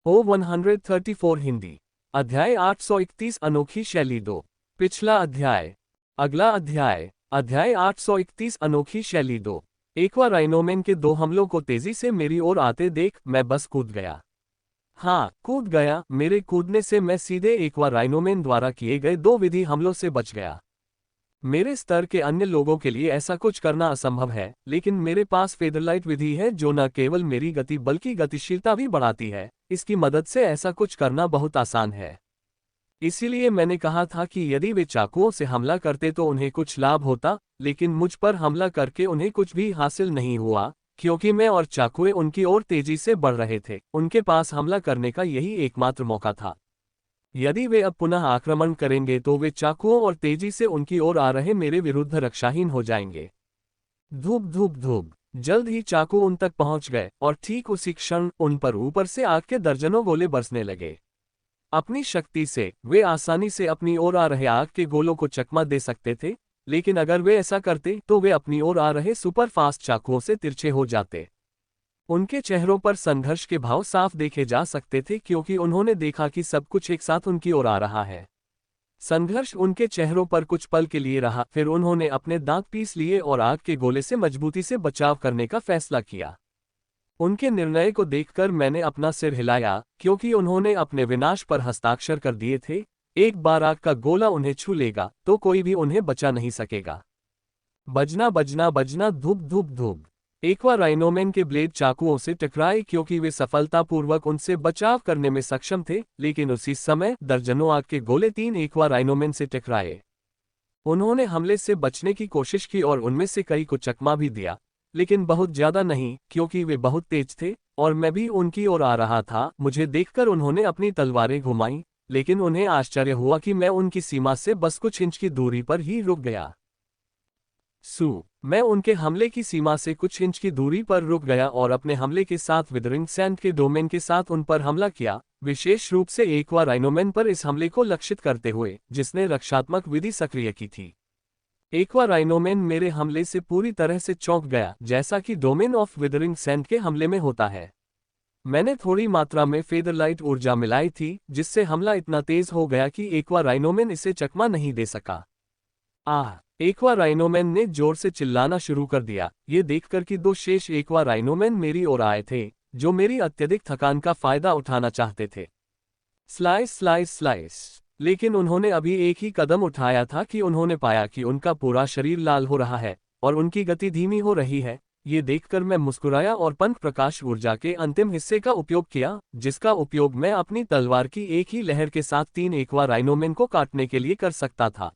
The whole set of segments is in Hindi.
ओ 134 हिंदी। अध्याय 831 अनोखी शैली 2। पिछला अध्याय। अगला अध्याय। अध्याय 831 अनोखी शैली 2। एक्वाराइनोमेन के 2 हमलों को तेजी से मेरी ओर आते देख मैं बस कूद गया। हाँ, कूद गया। मेरे कूदने से मैं सीधे एक्वाराइनोमेन द्वारा किए गए 2 विधि हमलों से बच गया। मेरे स्तर के अन्य लोगों के लिए ऐसा कुछ करना असंभव है, लेकिन मेरे पास फेदरलाइट विधि है जो न केवल मेरी गति बल्कि गतिशीलता भी बढ़ाती है। इसकी मदद से ऐसा कुछ करना बहुत आसान है। इसीलिए मैंने कहा था कि यदि वे चाकुओं से हमला करते तो उन्हें कुछ लाभ होता, लेकिन मुझ पर हमला करके उन्हें कुछ भी हासिल नहीं हुआ, क्योंकि मैं और चाकुए उनकी ओर तेजी से बढ़ रहे थे। उनके पास हमला करने का यही एकमात्र मौका था। यदि वे अब पुनः आक्रमण करेंगे तो वे चाकुओं और तेजी से उनकी ओर आ रहे मेरे विरुद्ध रक्षाहीन हो जाएंगे। धूप धूप धूप। जल्द ही चाकू उन तक पहुंच गए और ठीक उसी क्षण उन पर ऊपर से आग के दर्जनों गोले बरसने लगे। अपनी शक्ति से वे आसानी से अपनी ओर आ रहे आग के गोलों को चकमा दे सकते थे, लेकिन अगर वे ऐसा करते तो वे अपनी ओर आ रहे सुपर फास्ट चाकुओं से तिरछे हो जाते। उनके चेहरों पर संघर्ष के भाव साफ देखे जा सकते थे क्योंकि उन्होंने देखा कि सब कुछ एक साथ उनकी ओर आ रहा है। संघर्ष उनके चेहरों पर कुछ पल के लिए रहा, फिर उन्होंने अपने दांत पीस लिए और आग के गोले से मजबूती से बचाव करने का फैसला किया। उनके निर्णय को देखकर मैंने अपना सिर हिलाया, क्योंकि उन्होंने अपने विनाश पर हस्ताक्षर कर दिए थे। एक बार आग का गोला उन्हें छू लेगा तो कोई भी उन्हें बचा नहीं सकेगा। बजना बजना बजना धूप धूप धूप। एक्वाराइनोमेन के ब्लेड चाकुओं से टकराए क्योंकि वे सफलतापूर्वक उनसे बचाव करने में सक्षम थे, लेकिन उसी समय दर्जनों आग के गोले 3 एक्वाराइनोमेन से टकराए। उन्होंने हमले से बचने की कोशिश की और उनमें से कई को चकमा भी दिया, लेकिन बहुत ज्यादा नहीं, क्योंकि वे बहुत तेज थे और मैं भी उनकी ओर आ रहा था। मुझे देखकर उन्होंने अपनी तलवारें घुमाई, लेकिन उन्हें आश्चर्य हुआ कि मैं उनकी सीमा से बस कुछ इंच की दूरी पर ही रुक गया। मैं उनके हमले की सीमा से कुछ इंच की दूरी पर रुक गया और अपने हमले के साथ विदरिंग सैंड के डोमेन के साथ उन पर हमला किया, विशेष रूप से एक्वाराइनोमेन पर इस हमले को लक्षित करते हुए जिसने रक्षात्मक विधि सक्रिय की थी। एक्वाराइनोमेन मेरे हमले से पूरी तरह से चौंक गया, जैसा कि डोमेन ऑफ विदरिंग सैंड के हमले में होता है। मैंने थोड़ी मात्रा में फेदरलाइट ऊर्जा मिलाई थी, जिससे हमला इतना तेज हो गया कि एक्वाराइनोमेन इसे चकमा नहीं दे सका। एक्वाराइनोमेन ने जोर से चिल्लाना शुरू कर दिया, ये देखकर कि 2 शेष एक्वाराइनोमेन मेरी ओर आए थे, जो मेरी अत्यधिक थकान का फायदा उठाना चाहते थे। Slice slice slice. लेकिन उन्होंने अभी एक ही कदम उठाया था कि उन्होंने पाया कि उनका पूरा शरीर लाल हो रहा है और उनकी गति धीमी हो रही है। ये देखकर मैं मुस्कुराया और पंख प्रकाश ऊर्जा के अंतिम हिस्से का उपयोग किया, जिसका उपयोग मैं अपनी तलवार की एक ही लहर के साथ 3 एक्वाराइनोमेन को काटने के लिए कर सकता था।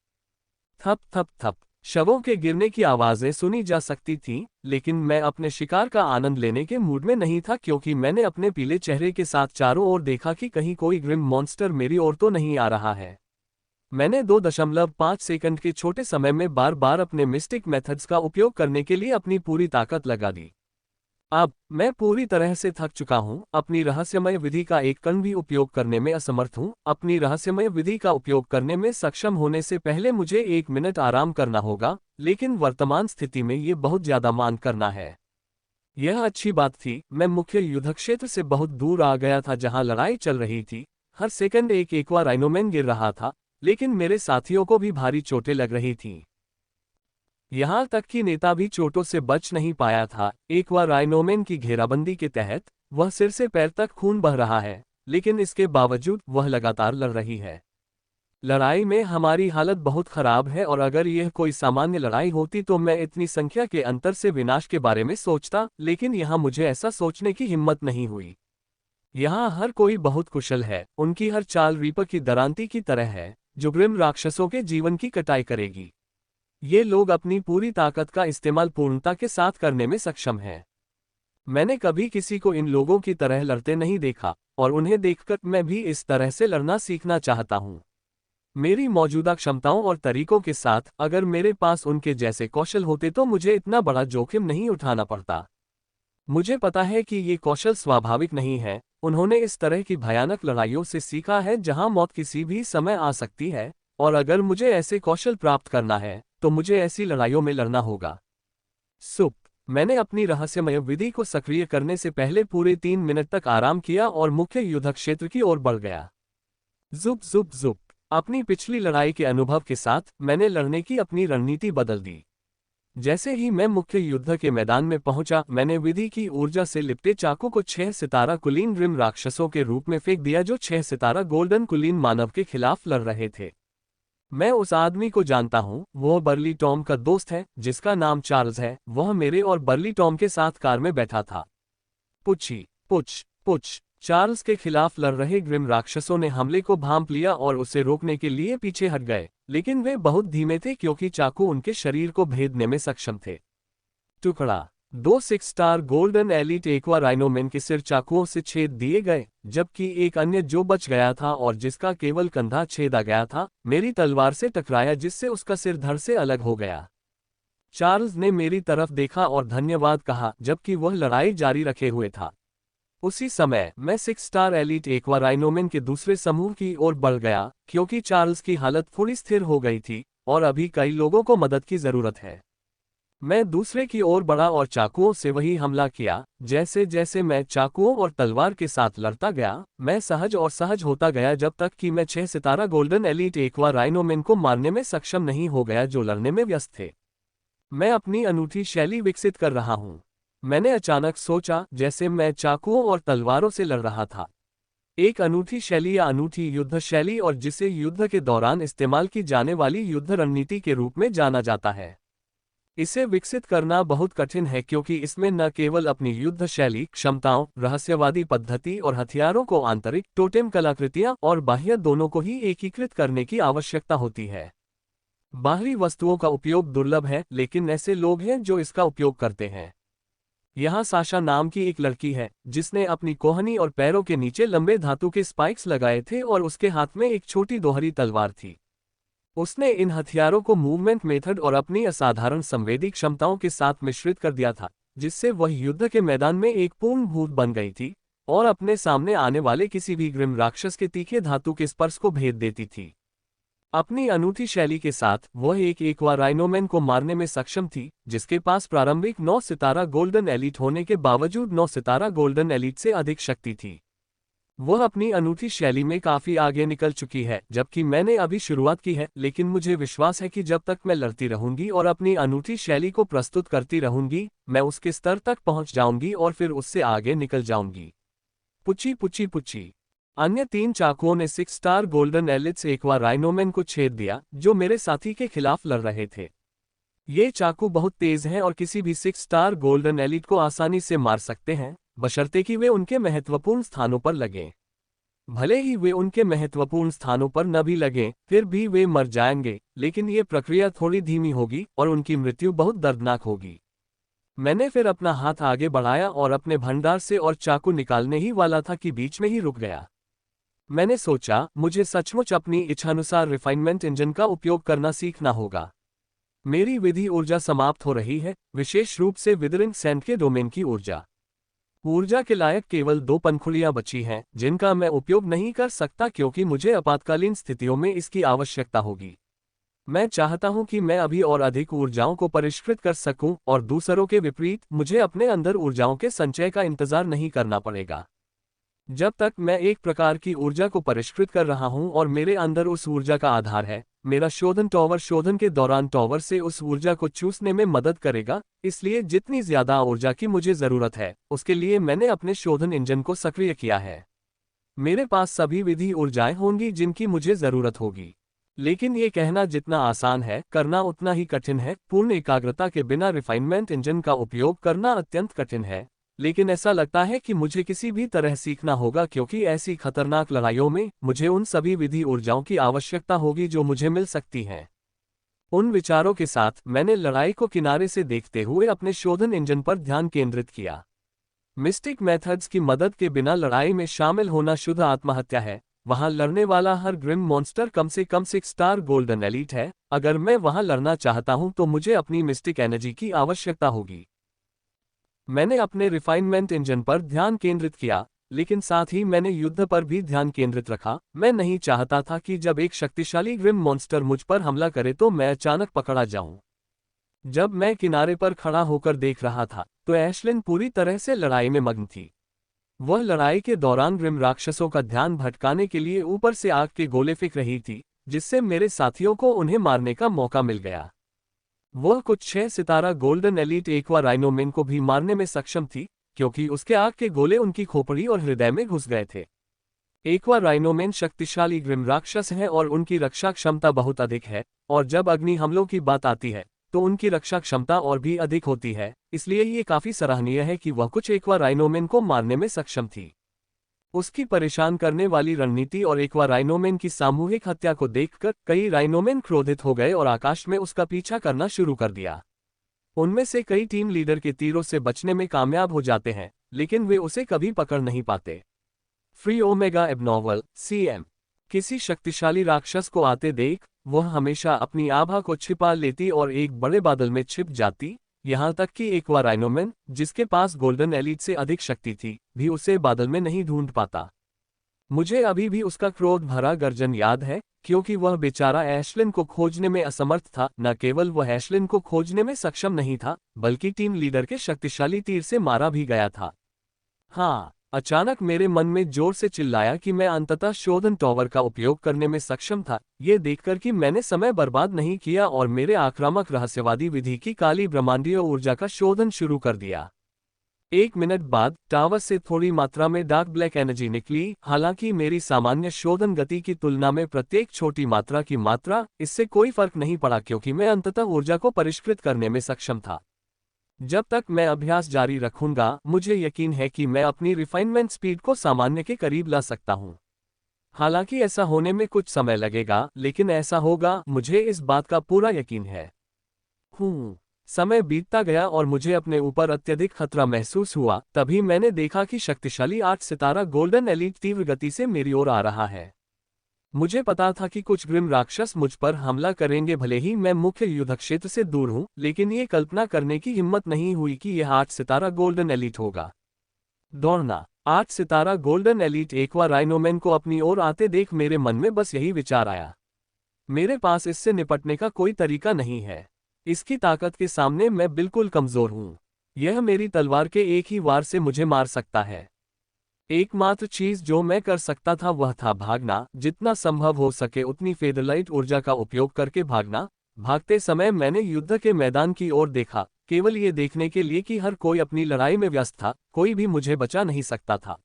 थप थप थप। शवों के गिरने की आवाजें सुनी जा सकती थीं, लेकिन मैं अपने शिकार का आनंद लेने के मूड में नहीं था, क्योंकि मैंने अपने पीले चेहरे के साथ चारों ओर देखा कि कहीं कोई ग्रिम मॉन्स्टर मेरी ओर तो नहीं आ रहा है। मैंने 2.5 सेकंड के छोटे समय में बार बार अपने मिस्टिक मेथड्स का उपयोग करने के लिए अपनी पूरी ताकत लगा दी। अब मैं पूरी तरह से थक चुका हूं, अपनी रहस्यमय विधि का एक कण भी उपयोग करने में असमर्थ हूं। अपनी रहस्यमय विधि का उपयोग करने में सक्षम होने से पहले मुझे 1 मिनट आराम करना होगा, लेकिन वर्तमान स्थिति में ये बहुत ज्यादा मांग करना है। यह अच्छी बात थी, मैं मुख्य युद्धक्षेत्र से बहुत दूर आ गया था जहां लड़ाई चल रही थी। हर सेकंड एक एक्वाराइनोमेन गिर रहा था, लेकिन मेरे साथियों को भी भारी चोटें लग रही थीं। यहां तक कि नेता भी चोटों से बच नहीं पाया था। एक्वाराइनोमेन की घेराबंदी के तहत वह सिर से पैर तक खून बह रहा है, लेकिन इसके बावजूद वह लगातार लड़ रही है। लड़ाई में हमारी हालत बहुत खराब है और अगर यह कोई सामान्य लड़ाई होती तो मैं इतनी संख्या के अंतर से विनाश के बारे में सोचता, लेकिन यहाँ मुझे ऐसा सोचने की हिम्मत नहीं हुई। यहाँ हर कोई बहुत कुशल है, उनकी हर चाल रीपर की दरांती की तरह है, जो ग्रिम राक्षसों के जीवन की कटाई करेगी। ये लोग अपनी पूरी ताकत का इस्तेमाल पूर्णता के साथ करने में सक्षम हैं। मैंने कभी किसी को इन लोगों की तरह लड़ते नहीं देखा, और उन्हें देखकर मैं भी इस तरह से लड़ना सीखना चाहता हूँ। मेरी मौजूदा क्षमताओं और तरीकों के साथ अगर मेरे पास उनके जैसे कौशल होते तो मुझे इतना बड़ा जोखिम नहीं उठाना पड़ता। मुझे पता है कि ये कौशल स्वाभाविक नहीं है, उन्होंने इस तरह की भयानक लड़ाइयों से सीखा है जहां मौत किसी भी समय आ सकती है, और अगर मुझे ऐसे कौशल प्राप्त करना है तो मुझे ऐसी लड़ाइयों में लड़ना होगा। सुप। मैंने अपनी रहस्यमय विधि को सक्रिय करने से पहले पूरे 3 मिनट तक आराम किया और मुख्य युद्ध क्षेत्र की ओर बढ़ गया। जुप जुप जुप। अपनी पिछली लड़ाई के अनुभव के साथ मैंने लड़ने की अपनी रणनीति बदल दी। जैसे ही मैं मुख्य युद्ध के मैदान में पहुंचा, मैंने विधि की ऊर्जा से लिपटे चाकू को 6 सितारा कुलीन ग्रिम राक्षसों के रूप में फेंक दिया जो 6 सितारा गोल्डन कुलीन मानव के खिलाफ लड़ रहे थे। मैं उस आदमी को जानता हूं, वह बर्ली टॉम का दोस्त है जिसका नाम चार्ल्स है। वह मेरे और बर्ली टॉम के साथ कार में बैठा था। पुच्छी पुछ पुछ। चार्ल्स के खिलाफ लड़ रहे ग्रिम राक्षसों ने हमले को भांप लिया और उसे रोकने के लिए पीछे हट गए, लेकिन वे बहुत धीमे थे क्योंकि चाकू उनके शरीर को भेदने में सक्षम थे। टुकड़ा। 2 6 स्टार गोल्डन एलिट एक्वा राइनोमैन के सिर चाकुओं से छेद दिए गए, जबकि एक अन्य जो बच गया था और जिसका केवल कंधा छेदा गया था, मेरी तलवार से टकराया जिससे उसका सिर धड़ से अलग हो गया। चार्ल्स ने मेरी तरफ देखा और धन्यवाद कहा जबकि वह लड़ाई जारी रखे हुए था। उसी समय मैं 6 स्टार एलिट एक्वा राइनोमैन के दूसरे समूह की ओर बढ़ गया क्योंकि चार्ल्स की हालत थोड़ी स्थिर हो गई थी और अभी कई लोगों को मदद की जरूरत है। मैं दूसरे की ओर बढ़ा और चाकुओं से वही हमला किया। जैसे जैसे मैं चाकुओं और तलवार के साथ लड़ता गया, मैं सहज और सहज होता गया जब तक कि मैं 6 सितारा गोल्डन एलिट एक्वा राइनोमैन को मारने में सक्षम नहीं हो गया जो लड़ने में व्यस्त थे। मैं अपनी अनूठी शैली विकसित कर रहा हूं। मैंने अचानक सोचा, जैसे मैं चाकुओं और तलवारों से लड़ रहा था। एक अनूठी शैली या अनूठी युद्ध शैली, और जिसे युद्ध के दौरान इस्तेमाल की जाने वाली युद्ध रणनीति के रूप में जाना जाता है। इसे विकसित करना बहुत कठिन है क्योंकि इसमें न केवल अपनी युद्ध शैली, क्षमताओं, रहस्यवादी पद्धति और हथियारों को आंतरिक टोटेम कलाकृतियां और बाह्य दोनों को ही एकीकृत करने की आवश्यकता होती है। बाहरी वस्तुओं का उपयोग दुर्लभ है, लेकिन ऐसे लोग हैं जो इसका उपयोग करते हैं। यहाँ साशा नाम की एक लड़की है जिसने अपनी कोहनी और पैरों के नीचे लंबे धातु के स्पाइक्स लगाए थे और उसके हाथ में एक छोटी दोहरी तलवार थी। उसने इन हथियारों को मूवमेंट मेथड और अपनी असाधारण संवेदी क्षमताओं के साथ मिश्रित कर दिया था, जिससे वह युद्ध के मैदान में एक पूर्ण भूत बन गई थी और अपने सामने आने वाले किसी भी ग्रिम राक्षस के तीखे धातु के स्पर्श को भेद देती थी। अपनी अनूठी शैली के साथ वह एक एक्वा राइनोमैन को मारने में सक्षम थी जिसके पास प्रारंभिक 9 सितारा गोल्डन एलिट होने के बावजूद 9 सितारा गोल्डन एलिट से अधिक शक्ति थी। वह अपनी अनूठी शैली में काफी आगे निकल चुकी है, जबकि मैंने अभी शुरुआत की है, लेकिन मुझे विश्वास है कि जब तक मैं लड़ती रहूंगी और अपनी अनूठी शैली को प्रस्तुत करती रहूंगी, मैं उसके स्तर तक पहुंच जाऊंगी और फिर उससे आगे निकल जाऊंगी। पुची पुची पुची। अन्य 3 चाकुओं ने 6 स्टार गोल्डन एलिट्स एक्वा राइनोमैन को छेद दिया जो मेरे साथी के खिलाफ लड़ रहे थे। ये चाकू बहुत तेज हैं और किसी भी 6 स्टार गोल्डन एलिट को आसानी से मार सकते हैं, बशर्ते कि वे उनके महत्वपूर्ण स्थानों पर लगें। भले ही वे उनके महत्वपूर्ण स्थानों पर न भी लगें, फिर भी वे मर जाएंगे, लेकिन ये प्रक्रिया थोड़ी धीमी होगी और उनकी मृत्यु बहुत दर्दनाक होगी। मैंने फिर अपना हाथ आगे बढ़ाया और अपने भंडार से और चाकू निकालने ही वाला था कि बीच में ही रुक गया। मैंने सोचा, मुझे सचमुच अपनी इच्छानुसार रिफाइनमेंट इंजन का उपयोग करना सीखना होगा। मेरी विधि ऊर्जा समाप्त हो रही है, विशेष रूप से विदरिंग सैंड के डोमेन की ऊर्जा। ऊर्जा के लायक केवल 2 पंखुड़ियां बची हैं जिनका मैं उपयोग नहीं कर सकता क्योंकि मुझे आपातकालीन स्थितियों में इसकी आवश्यकता होगी। मैं चाहता हूं कि मैं अभी और अधिक ऊर्जाओं को परिष्कृत कर सकूं और दूसरों के विपरीत मुझे अपने अंदर ऊर्जाओं के संचय का इंतजार नहीं करना पड़ेगा। जब तक मैं एक प्रकार की ऊर्जा को परिष्कृत कर रहा हूं और मेरे अंदर उस ऊर्जा का आधार है, मेरा शोधन टॉवर शोधन के दौरान टॉवर से उस ऊर्जा को चूसने में मदद करेगा। इसलिए जितनी ज्यादा ऊर्जा की मुझे जरूरत है, उसके लिए मैंने अपने शोधन इंजन को सक्रिय किया है। मेरे पास सभी विधि ऊर्जाएं होंगी जिनकी मुझे जरूरत होगी, लेकिन ये कहना जितना आसान है, करना उतना ही कठिन है। पूर्ण एकाग्रता के बिना रिफाइनमेंट इंजन का उपयोग करना अत्यंत कठिन है, लेकिन ऐसा लगता है कि मुझे किसी भी तरह सीखना होगा क्योंकि ऐसी खतरनाक लड़ाइयों में मुझे उन सभी विधि ऊर्जाओं की आवश्यकता होगी जो मुझे मिल सकती हैं। उन विचारों के साथ मैंने लड़ाई को किनारे से देखते हुए अपने शोधन इंजन पर ध्यान केंद्रित किया। मिस्टिक मेथड्स की मदद के बिना लड़ाई में शामिल होना शुद्ध आत्महत्या है। वहां लड़ने वाला हर ग्रिम मॉन्स्टर कम से कम 6 स्टार गोल्डन एलीट है। अगर मैं वहां लड़ना चाहता हूं तो मुझे अपनी मिस्टिक एनर्जी की आवश्यकता होगी। मैंने अपने रिफाइनमेंट इंजन पर ध्यान केंद्रित किया, लेकिन साथ ही मैंने युद्ध पर भी ध्यान केंद्रित रखा। मैं नहीं चाहता था कि जब एक शक्तिशाली ग्रिम मॉन्स्टर मुझ पर हमला करे तो मैं अचानक पकड़ा जाऊं। जब मैं किनारे पर खड़ा होकर देख रहा था तो एशलिन पूरी तरह से लड़ाई में मग्न थी। वह लड़ाई के दौरान ग्रिम राक्षसों का ध्यान भटकाने के लिए ऊपर से आग के गोले फेंक रही थी, जिससे मेरे साथियों को उन्हें मारने का मौका मिल गया। वह कुछ 6 सितारा गोल्डन एलीट एक्वा राइनोमेन को भी मारने में सक्षम थी, क्योंकि उसके आग के गोले उनकी खोपड़ी और हृदय में घुस गए थे। एक्वा राइनोमेन शक्तिशाली ग्रिम राक्षस हैं और उनकी रक्षा क्षमता बहुत अधिक है, और जब अग्नि हमलों की बात आती है तो उनकी रक्षा क्षमता और भी अधिक होती है, इसलिए ये काफी सराहनीय है कि वह कुछ एक्वा राइनोमेन को मारने में सक्षम थी। उसकी परेशान करने वाली रणनीति और एक्वा राइनोमेन की सामूहिक हत्या को देखकर कई राइनोमेन क्रोधित हो गए और आकाश में उसका पीछा करना शुरू कर दिया। उनमें से कई टीम लीडर के तीरों से बचने में कामयाब हो जाते हैं, लेकिन वे उसे कभी पकड़ नहीं पाते। फ्री ओमेगा एबनॉर्मल सीएम किसी शक्तिशाली राक्षस को आते देख वह हमेशा अपनी आभा को छिपा लेती और एक बड़े बादल में छिप जाती, यहां तक कि एक्वा राइनोमेन, जिसके पास गोल्डन एलीट से अधिक शक्ति थी, भी उसे बादल में नहीं ढूंढ पाता। मुझे अभी भी उसका क्रोध भरा गर्जन याद है, क्योंकि वह बेचारा एशलिन को खोजने में असमर्थ था। न केवल वह एशलिन को खोजने में सक्षम नहीं था, बल्कि टीम लीडर के शक्तिशाली तीर से मारा भी गया था। हाँ, अचानक मेरे मन में जोर से चिल्लाया कि मैं अंततः शोधन टॉवर का उपयोग करने में सक्षम था, ये देखकर कि मैंने समय बर्बाद नहीं किया और मेरे आक्रामक रहस्यवादी विधि की काली ब्रह्मांडीय ऊर्जा का शोधन शुरू कर दिया। 1 मिनट बाद टावर से थोड़ी मात्रा में डार्क ब्लैक एनर्जी निकली। हालांकि मेरी सामान्य शोधन गति की तुलना में प्रत्येक छोटी मात्रा की मात्रा, इससे कोई फर्क नहीं पड़ा, क्योंकि मैं अंततः ऊर्जा को परिष्कृत करने में सक्षम था। जब तक मैं अभ्यास जारी रखूंगा, मुझे यकीन है कि मैं अपनी रिफाइनमेंट स्पीड को सामान्य के करीब ला सकता हूं। हालांकि ऐसा होने में कुछ समय लगेगा, लेकिन ऐसा होगा, मुझे इस बात का पूरा यकीन है। समय बीतता गया और मुझे अपने ऊपर अत्यधिक खतरा महसूस हुआ। तभी मैंने देखा कि शक्तिशाली 8 सितारा गोल्डन एलीट तीव्र गति से मेरी ओर आ रहा है। मुझे पता था कि कुछ ग्रिम राक्षस मुझ पर हमला करेंगे, भले ही मैं मुख्य युद्ध क्षेत्र से दूर हूं, लेकिन ये कल्पना करने की हिम्मत नहीं हुई कि यह 8 सितारा गोल्डन एलीट होगा। दौड़ना। 8 सितारा गोल्डन एलीट एक्वा राइनोमेन को अपनी ओर आते देख मेरे मन में बस यही विचार आया, मेरे पास इससे निपटने का कोई तरीका नहीं है। इसकी ताकत के सामने मैं बिल्कुल कमजोर हूं। यह मेरी तलवार के एक ही वार से मुझे मार सकता है। एकमात्र चीज जो मैं कर सकता था वह था भागना, जितना संभव हो सके उतनी फेदरलाइट ऊर्जा का उपयोग करके भागना। भागते समय मैंने युद्ध के मैदान की ओर देखा, केवल ये देखने के लिए कि हर कोई अपनी लड़ाई में व्यस्त था, कोई भी मुझे बचा नहीं सकता था।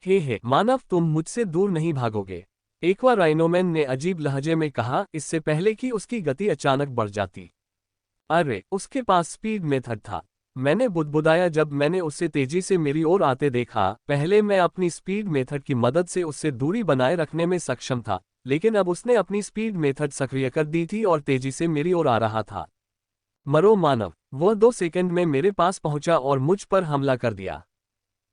हे मानव, तुम मुझसे दूर नहीं भागोगे, एक्वा राइनोमेन ने अजीब लहजे में कहा, इससे पहले कि उसकी गति अचानक बढ़ जाती। अरे, उसके पास स्पीड मेथड था। मैंने बुदबुदाया जब मैंने उसे तेजी से मेरी ओर आते देखा। पहले मैं अपनी स्पीड मेथड की मदद से उससे दूरी बनाए रखने में सक्षम था, लेकिन अब उसने अपनी स्पीड मेथड सक्रिय कर दी थी और तेजी से मेरी ओर आ रहा था। मरो मानव। वह 2 सेकंड में मेरे पास पहुंचा और मुझ पर हमला कर दिया।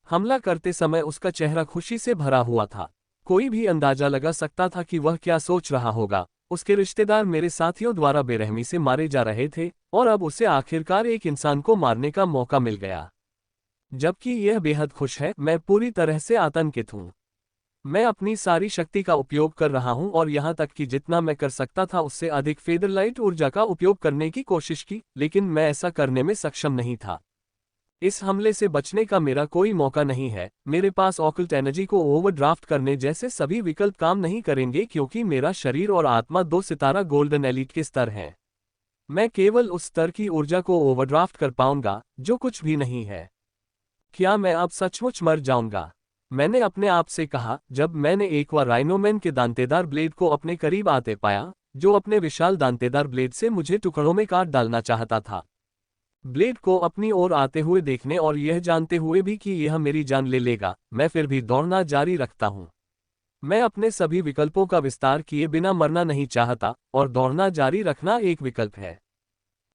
हमला करते समय उसका चेहरा खुशी से भरा हुआ था। कोई भी अंदाजा लगा सकता था कि वह क्या सोच रहा होगा। उसके रिश्तेदार मेरे साथियों द्वारा बेरहमी से मारे जा रहे थे, और अब उसे आखिरकार एक इंसान को मारने का मौका मिल गया। जबकि यह बेहद खुश है, मैं पूरी तरह से आतंकित हूं। मैं अपनी सारी शक्ति का उपयोग कर रहा हूं और यहां तक कि जितना मैं कर सकता था उससे अधिक फेदरलाइट ऊर्जा का उपयोग करने की कोशिश की, लेकिन मैं ऐसा करने में सक्षम नहीं था। इस हमले से बचने का मेरा कोई मौका नहीं है। मेरे पास ऑकल्ट एनर्जी को ओवरड्राफ्ट करने जैसे सभी विकल्प काम नहीं करेंगे, क्योंकि मेरा शरीर और आत्मा 2 सितारा गोल्डन एलीट के स्तर हैं। मैं केवल उस स्तर की ऊर्जा को ओवरड्राफ्ट कर पाऊंगा जो कुछ भी नहीं है। क्या मैं अब सचमुच मर जाऊंगा? मैंने अपने आप से कहा, जब मैंने एक्वा राइनोमेन के दांतेदार ब्लेड को अपने करीब आते पाया, जो अपने विशाल दांतेदार ब्लेड से मुझे टुकड़ों में काट डालना चाहता था। ब्लेड को अपनी ओर आते हुए देखने और यह जानते हुए भी कि यह मेरी जान ले लेगा, मैं फिर भी दौड़ना जारी रखता हूं। मैं अपने सभी विकल्पों का विस्तार किए बिना मरना नहीं चाहता, और दौड़ना जारी रखना एक विकल्प है।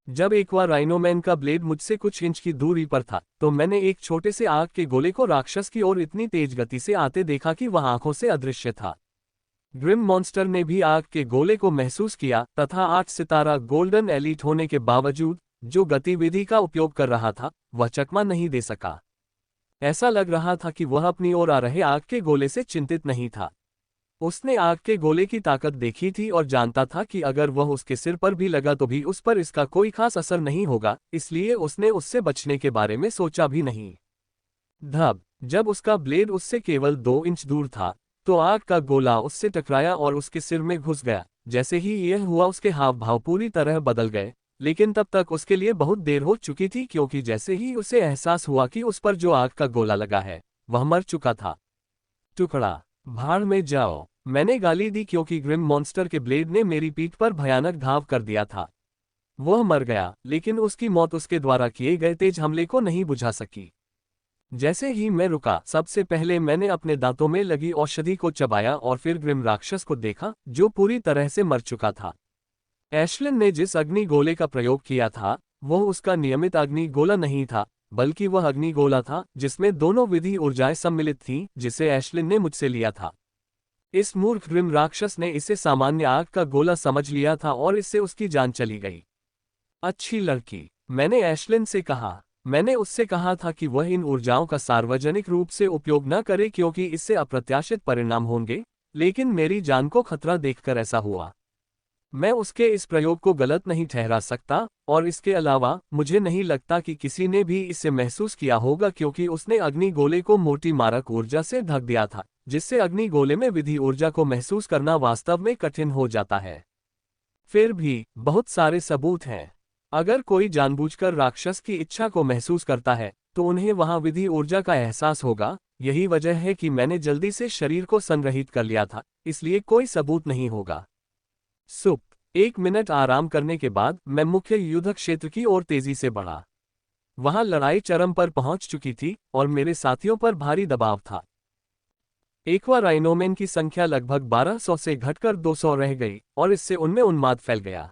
जब एक्वा राइनोमेन का ब्लेड मुझसे कुछ इंच की दूरी पर था, तो मैंने एक छोटे से आग के गोले को राक्षस की ओर इतनी तेज गति से आते देखा कि वह आंखों से अदृश्य था। ग्रिम मॉन्स्टर ने भी आग के गोले को महसूस किया, तथा 8 सितारा गोल्डन एलीट होने के बावजूद जो गतिविधि का उपयोग कर रहा था, वह चकमा नहीं दे सका। ऐसा लग रहा था कि वह अपनी ओर आ रहे आग के गोले से चिंतित नहीं था। उसने आग के गोले की ताकत देखी थी और जानता था कि अगर वह उसके सिर पर भी लगा तो भी उस पर इसका कोई खास असर नहीं होगा, इसलिए उसने उससे बचने के बारे में सोचा भी नहीं। धब जब उसका ब्लेड उससे केवल 2 इंच दूर था, तो आग का गोला उससे टकराया और उसके सिर में घुस गया। जैसे ही यह हुआ उसके हाव भाव पूरी तरह बदल गए, लेकिन तब तक उसके लिए बहुत देर हो चुकी थी, क्योंकि जैसे ही उसे एहसास हुआ कि उस पर जो आग का गोला लगा है वह मर चुका था। टुकड़ा, भाड़ में जाओ, मैंने गाली दी क्योंकि ग्रिम मॉन्स्टर के ब्लेड ने मेरी पीठ पर भयानक घाव कर दिया था। वह मर गया, लेकिन उसकी मौत उसके द्वारा किए गए तेज हमले को नहीं बुझा सकी। जैसे ही मैं रुका, सबसे पहले मैंने अपने दांतों में लगी औषधि को चबाया और फिर ग्रिम राक्षस को देखा, जो पूरी तरह से मर चुका था। एशलिन ने जिस अग्नि गोले का प्रयोग किया था, वह उसका नियमित अग्नि गोला नहीं था, बल्कि वह अग्नि गोला था जिसमें दोनों विधि ऊर्जाएं सम्मिलित थीं, जिसे एशलिन ने मुझसे लिया था। इस मूर्ख ग्रिम राक्षस ने इसे सामान्य आग का गोला समझ लिया था और इससे उसकी जान चली गई। अच्छी लड़की, मैंने एशलिन से कहा। मैंने उससे कहा था कि वह इन ऊर्जाओं का सार्वजनिक रूप से उपयोग न करे क्योंकि इससे अप्रत्याशित परिणाम होंगे, लेकिन मेरी जान को खतरा देखकर ऐसा हुआ। मैं उसके इस प्रयोग को गलत नहीं ठहरा सकता, और इसके अलावा मुझे नहीं लगता कि किसी ने भी इसे महसूस किया होगा क्योंकि उसने अग्नि गोले को मोटी मारक ऊर्जा से ढक दिया था, जिससे अग्नि गोले में विधि ऊर्जा को महसूस करना वास्तव में कठिन हो जाता है। फिर भी बहुत सारे सबूत हैं। अगर कोई जानबूझकर राक्षस की इच्छा को महसूस करता है, तो उन्हें वहां विधि ऊर्जा का एहसास होगा। यही वजह है कि मैंने जल्दी से शरीर को संग्रहित कर लिया था, इसलिए कोई सबूत नहीं होगा। सुप 1 मिनट आराम करने के बाद मैं मुख्य युद्ध क्षेत्र की ओर तेजी से बढ़ा। वहां लड़ाई चरम पर पहुंच चुकी थी और मेरे साथियों पर भारी दबाव था। एक्वा राइनोमेन की संख्या लगभग 1200 से घटकर 200 रह गई और इससे उनमें उन्माद फैल गया।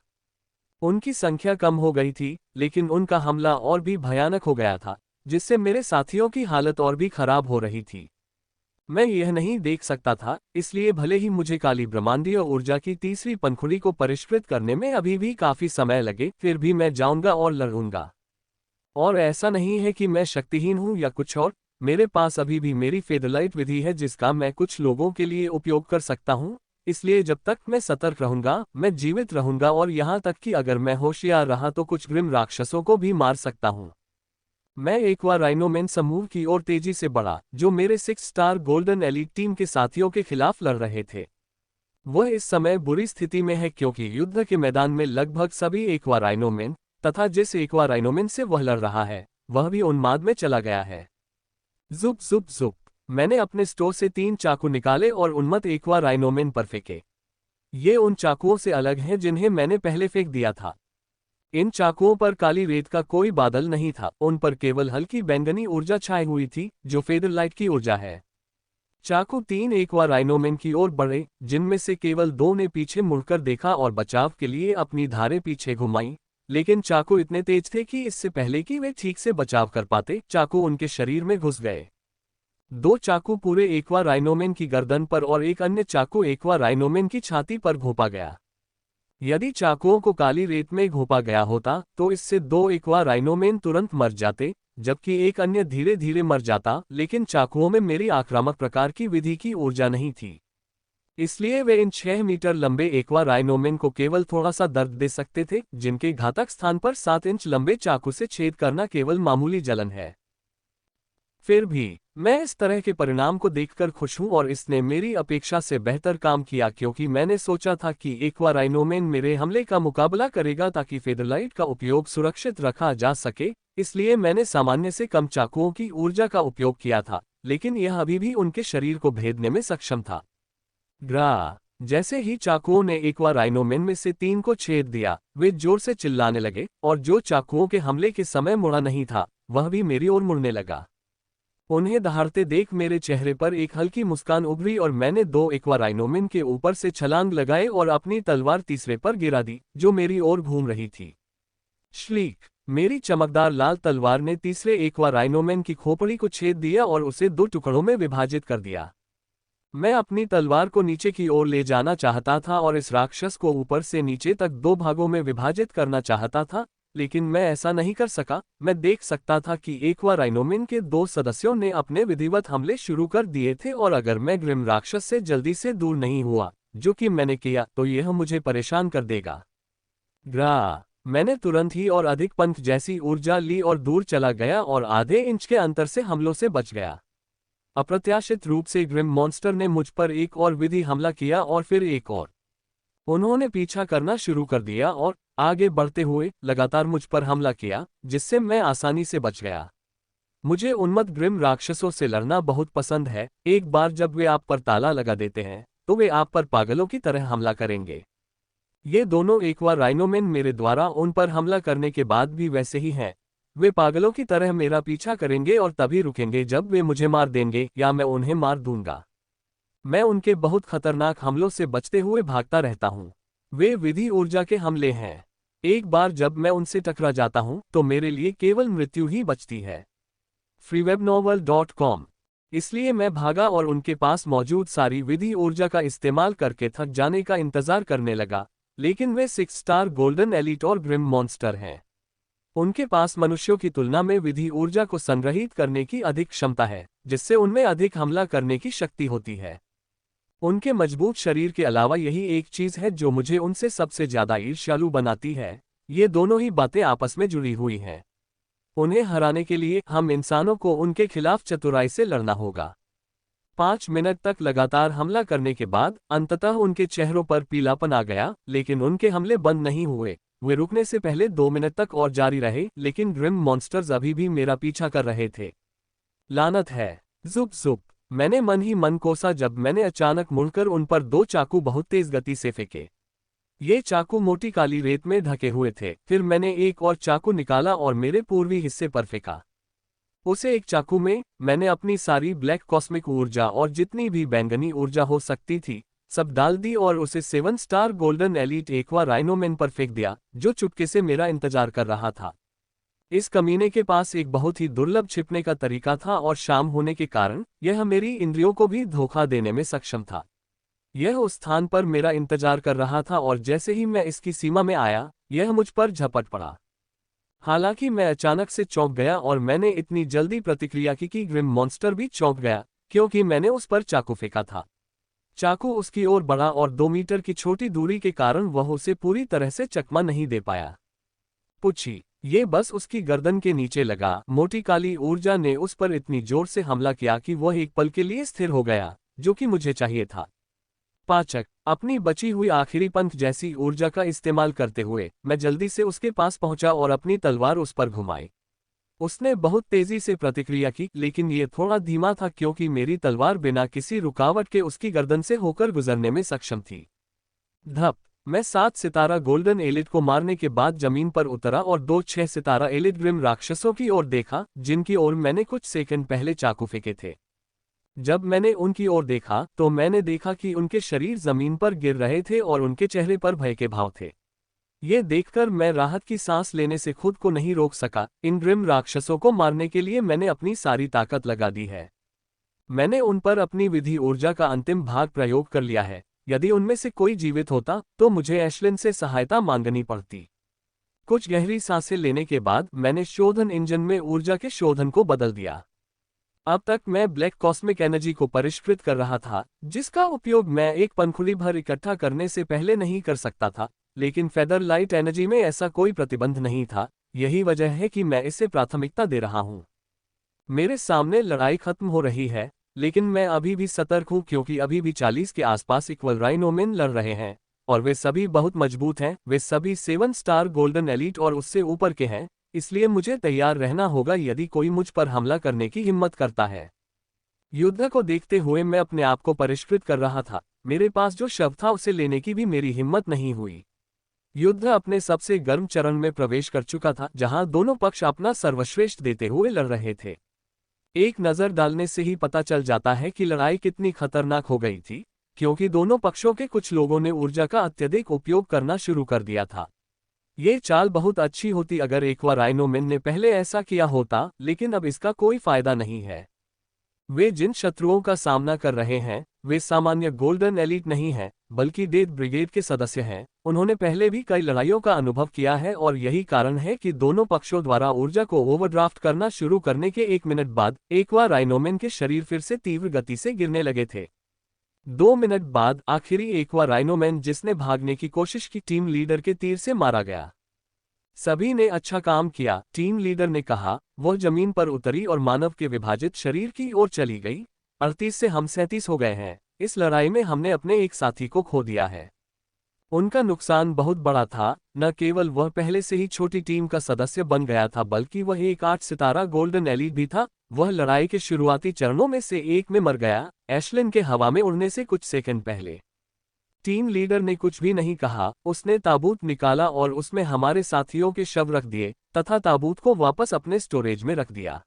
उनकी संख्या कम हो गई थी, लेकिन उनका हमला और भी भयानक हो गया था, जिससे मेरे साथियों की हालत और भी खराब हो रही थी। मैं यह नहीं देख सकता था, इसलिए भले ही मुझे काली ब्रह्मांडीय ऊर्जा की तीसरी पंखुड़ी को परिष्कृत करने में अभी भी काफी समय लगे, फिर भी मैं जाऊंगा और लड़ूंगा। और ऐसा नहीं है कि मैं शक्तिहीन हूं या कुछ और, मेरे पास अभी भी मेरी फेदरलाइट विधि है जिसका मैं कुछ लोगों के लिए उपयोग कर सकता हूं, इसलिए जब तक मैं सतर्क रहूंगा, मैं जीवित रहूंगा और यहां तक कि अगर मैं होशियार रहा तो कुछ ग्रिम राक्षसों को भी मार सकता हूं। मैं एक्वा राइनोमेन समूह की ओर तेजी से बढ़ा, जो मेरे 6 स्टार गोल्डन एलीट टीम के साथियों के खिलाफ लड़ रहे थे। वह इस समय बुरी स्थिति में है क्योंकि युद्ध के मैदान में लगभग सभी एक्वा राइनोमेन, तथा जिस एक्वा राइनोमेन से वह लड़ रहा है, वह भी उन्माद में चला गया है। जुप जुप जुप, मैंने अपने स्टोर से 3 चाकू निकाले और उन्मत्त एक्वा राइनोमेन पर फेंके। ये उन चाकुओं से अलग हैं जिन्हें मैंने पहले फेंक दिया था। इन चाकुओं पर काली रेत का कोई बादल नहीं था, उन पर केवल हल्की बैंगनी ऊर्जा छाई हुई थी, जो फेदरलाइट की ऊर्जा है। चाकू 3 एक्वा राइनोमेन की ओर बढ़े, जिनमें से केवल 2 ने पीछे मुड़कर देखा और बचाव के लिए अपनी धारें पीछे घुमाई, लेकिन चाकू इतने तेज थे कि इससे पहले कि वे ठीक से बचाव कर पाते, चाकू उनके शरीर में घुस गए। 2 चाकू पूरे एक्वा राइनोमेन की गर्दन पर और एक अन्य चाकू एक्वा राइनोमेन की छाती पर घोंपा गया। यदि चाकुओं को काली रेत में घोंपा गया होता, तो इससे 2 एक्वा राइनोमेन तुरंत मर जाते, जबकि एक अन्य धीरे धीरे मर जाता, लेकिन चाकुओं में मेरी आक्रामक प्रकार की विधि की ऊर्जा नहीं थी। इसलिए वे इन 6 मीटर लंबे एक्वा राइनोमेन को केवल थोड़ा सा दर्द दे सकते थे, जिनके घातक स्थान पर 7 इंच लंबे चाकू से छेद करना केवल मामूली जलन है। फिर भी मैं इस तरह के परिणाम को देखकर खुश हूं और इसने मेरी अपेक्षा से बेहतर काम किया क्योंकि मैंने सोचा था कि एक्वा राइनोमेन मेरे हमले का मुकाबला करेगा ताकि फेदरलाइट का उपयोग सुरक्षित रखा जा सके, इसलिए मैंने सामान्य से कम चाकुओं की ऊर्जा का उपयोग किया था, लेकिन यह अभी भी उनके शरीर को भेदने में सक्षम था। ग्रा जैसे ही चाकुओं ने एक्वा राइनोमेन में से 3 को छेद दिया, वे जोर से चिल्लाने लगे, और जो चाकुओं के हमले के समय मुड़ा नहीं था, वह भी मेरी ओर मुड़ने लगा। उन्हें दहाड़ते देख मेरे चेहरे पर एक हल्की मुस्कान उभरी और मैंने 2 एक्वा राइनोमेन के ऊपर से छलांग लगाए और अपनी तलवार तीसरे पर गिरा दी, जो मेरी ओर घूम रही थी। श्लीक, मेरी चमकदार लाल तलवार ने तीसरे एक्वा राइनोमेन की खोपड़ी को छेद दिया और उसे 2 टुकड़ों में विभाजित कर दिया। मैं अपनी तलवार को नीचे की ओर ले जाना चाहता था और इस राक्षस को ऊपर से नीचे तक 2 भागों में विभाजित करना चाहता था, लेकिन मैं ऐसा नहीं कर सका। मैं देख सकता था कि एक्वा राइनोमेन के 2 सदस्यों ने अपने विधिवत हमले शुरू कर दिए थे और अगर मैं ग्रिम राक्षस से जल्दी से दूर नहीं हुआ, जो कि मैंने किया, तो यह मुझे परेशान कर देगा। ग्रा मैंने तुरंत ही और अधिक पंख जैसी ऊर्जा ली और दूर चला गया और आधे इंच के अंतर से हमलों से बच गया। अप्रत्याशित रूप से ग्रिम मॉन्स्टर ने मुझ पर एक और विधि हमला किया और फिर एक और। उन्होंने पीछा करना शुरू कर दिया और आगे बढ़ते हुए लगातार मुझ पर हमला किया, जिससे मैं आसानी से बच गया। मुझे उन्मत्त ग्रिम राक्षसों से लड़ना बहुत पसंद है। एक बार जब वे आप पर ताला लगा देते हैं, तो वे आप पर पागलों की तरह हमला करेंगे। ये दोनों एक्वा राइनोमेन मेरे द्वारा उन पर हमला करने के बाद भी वैसे ही हैं। वे पागलों की तरह मेरा पीछा करेंगे और तभी रुकेंगे जब वे मुझे मार देंगे या मैं उन्हें मार दूंगा। मैं उनके बहुत खतरनाक हमलों से बचते हुए भागता रहता हूँ। वे विधि ऊर्जा के हमले हैं। एक बार जब मैं उनसे टकरा जाता हूँ तो मेरे लिए केवल मृत्यु ही बचती है। freewebnovel.com। इसलिए मैं भागा और उनके पास मौजूद सारी विधि ऊर्जा का इस्तेमाल करके थक जाने का इंतजार करने लगा, लेकिन वे 6 स्टार गोल्डन एलिट और ग्रिम मॉन्स्टर हैं। उनके पास मनुष्यों की तुलना में विधि ऊर्जा को संग्रहित करने की अधिक क्षमता है, जिससे उनमें अधिक हमला करने की शक्ति होती है। उनके मजबूत शरीर के अलावा यही एक चीज है जो मुझे उनसे सबसे ज्यादा ईर्ष्यालु बनाती है। ये दोनों ही बातें आपस में जुड़ी हुई हैं। उन्हें हराने के लिए हम इंसानों को उनके खिलाफ चतुराई से लड़ना होगा। 5 मिनट तक लगातार हमला करने के बाद अंततः उनके चेहरों पर पीलापन आ गया, लेकिन उनके हमले बंद नहीं हुए। वे रुकने से पहले 2 मिनट तक और जारी रहे, लेकिन ग्रिम मॉन्स्टर्स अभी भी मेरा पीछा कर रहे थे। लानत है। जुप जुप मैंने मन ही मन कोसा जब मैंने अचानक मुड़कर उन पर 2 चाकू बहुत तेज गति से फेंके। ये चाकू मोटी काली रेत में ढके हुए थे। फिर मैंने एक और चाकू निकाला और मेरे पूर्वी हिस्से पर फेंका। उसे एक चाकू में मैंने अपनी सारी ब्लैक कॉस्मिक ऊर्जा और जितनी भी बैंगनी ऊर्जा हो सकती थी सब डाल दी और उसे 7 स्टार गोल्डन एलिट एक्वा राइनोमेन पर फेंक दिया, जो चुपके से मेरा इंतजार कर रहा था। इस कमीने के पास एक बहुत ही दुर्लभ छिपने का तरीका था और शाम होने के कारण यह मेरी इंद्रियों को भी धोखा देने में सक्षम था। यह उस स्थान पर मेरा इंतजार कर रहा था और जैसे ही मैं इसकी सीमा में आया, यह मुझ पर झपट पड़ा। हालांकि मैं अचानक से चौंक गया और मैंने इतनी जल्दी प्रतिक्रिया की कि ग्रिम मॉन्स्टर भी चौंक गया, क्योंकि मैंने उस पर चाकू फेंका था। चाकू उसकी ओर बढ़ा और 2 मीटर की छोटी दूरी के कारण वह उसे पूरी तरह से चकमा नहीं दे पाया। पुच्छी ये बस उसकी गर्दन के नीचे लगा। मोटी काली ऊर्जा ने उस पर इतनी जोर से हमला किया कि वह एक पल के लिए स्थिर हो गया, जो कि मुझे चाहिए था। पाचक अपनी बची हुई आखिरी पंख जैसी ऊर्जा का इस्तेमाल करते हुए मैं जल्दी से उसके पास पहुंचा और अपनी तलवार उस पर घुमाई। उसने बहुत तेजी से प्रतिक्रिया की, लेकिन ये थोड़ा धीमा था क्योंकि मेरी तलवार बिना किसी रुकावट के उसकी गर्दन से होकर गुजरने में सक्षम थी। धप मैं 7 सितारा गोल्डन एलिट को मारने के बाद जमीन पर उतरा और 2 6 सितारा एलिट ग्रिम राक्षसों की ओर देखा, जिनकी ओर मैंने कुछ सेकंड पहले चाकू फेंके थे। जब मैंने उनकी ओर देखा तो मैंने देखा कि उनके शरीर जमीन पर गिर रहे थे और उनके चेहरे पर भय के भाव थे। ये देखकर मैं राहत की सांस लेने से खुद को नहीं रोक सका। इन ग्रिम राक्षसों को मारने के लिए मैंने अपनी सारी ताकत लगा दी है। मैंने उन पर अपनी विधि ऊर्जा का अंतिम भाग प्रयोग कर लिया है। यदि उनमें से कोई जीवित होता तो मुझे एशलिन से सहायता मांगनी पड़ती। कुछ गहरी सांसें लेने के बाद मैंने शोधन इंजन में ऊर्जा के शोधन को बदल दिया। अब तक मैं ब्लैक कॉस्मिक एनर्जी को परिष्कृत कर रहा था, जिसका उपयोग मैं एक पंखुड़ी भर इकट्ठा करने से पहले नहीं कर सकता था, लेकिन फेदर लाइट एनर्जी में ऐसा कोई प्रतिबंध नहीं था। यही वजह है कि मैं इसे प्राथमिकता दे रहा हूं। मेरे सामने लड़ाई खत्म हो रही है, लेकिन मैं अभी भी सतर्क हूं क्योंकि अभी भी 40 के आसपास इक्वल राइनोमेन लड़ रहे हैं और वे सभी बहुत मजबूत हैं। वे सभी 7 स्टार गोल्डन एलिट और उससे ऊपर के हैं, इसलिए मुझे तैयार रहना होगा यदि कोई मुझ पर हमला करने की हिम्मत करता है। युद्ध को देखते हुए मैं अपने आप को परिष्कृत कर रहा था। मेरे पास जो शव था उसे लेने की भी मेरी हिम्मत नहीं हुई। युद्ध अपने सबसे गर्म चरण में प्रवेश कर चुका था, जहां दोनों पक्ष अपना सर्वश्रेष्ठ देते हुए लड़ रहे थे। एक नज़र डालने से ही पता चल जाता है कि लड़ाई कितनी खतरनाक हो गई थी, क्योंकि दोनों पक्षों के कुछ लोगों ने ऊर्जा का अत्यधिक उपयोग करना शुरू कर दिया था। ये चाल बहुत अच्छी होती अगर एक्वा राइनोमेन ने पहले ऐसा किया होता, लेकिन अब इसका कोई फायदा नहीं है। वे जिन शत्रुओं का सामना कर रहे हैं वे सामान्य गोल्डन एलिट नहीं हैं, बल्कि डेथ ब्रिगेड के सदस्य हैं। उन्होंने पहले भी कई लड़ाइयों का अनुभव किया है और यही कारण है कि दोनों पक्षों द्वारा ऊर्जा को ओवरड्राफ्ट करना शुरू करने के 1 मिनट बाद एक्वा राइनोमैन के शरीर फिर से तीव्र गति से गिरने लगे थे। 2 मिनट बाद आखिरी एक्वा राइनोमैन जिसने भागने की कोशिश की टीम लीडर के तीर से मारा गया। सभी ने अच्छा काम किया, टीम लीडर ने कहा। वह जमीन पर उतरी और मानव के विभाजित शरीर की ओर चली गई। 38 से हम 37 हो गए हैं। इस लड़ाई में हमने अपने एक साथी को खो दिया है। उनका नुकसान बहुत बड़ा था। न केवल वह पहले से ही छोटी टीम का सदस्य बन गया था, बल्कि वह एक 8 सितारा गोल्डन एलीट भी था। वह लड़ाई के शुरुआती चरणों में से एक में मर गया, एशलिन के हवा में उड़ने से कुछ सेकंड पहले। टीम लीडर ने कुछ भी नहीं कहा। उसने ताबूत निकाला और उसमें हमारे साथियों के शव रख दिए तथा ताबूत को वापस अपने स्टोरेज में रख दिया।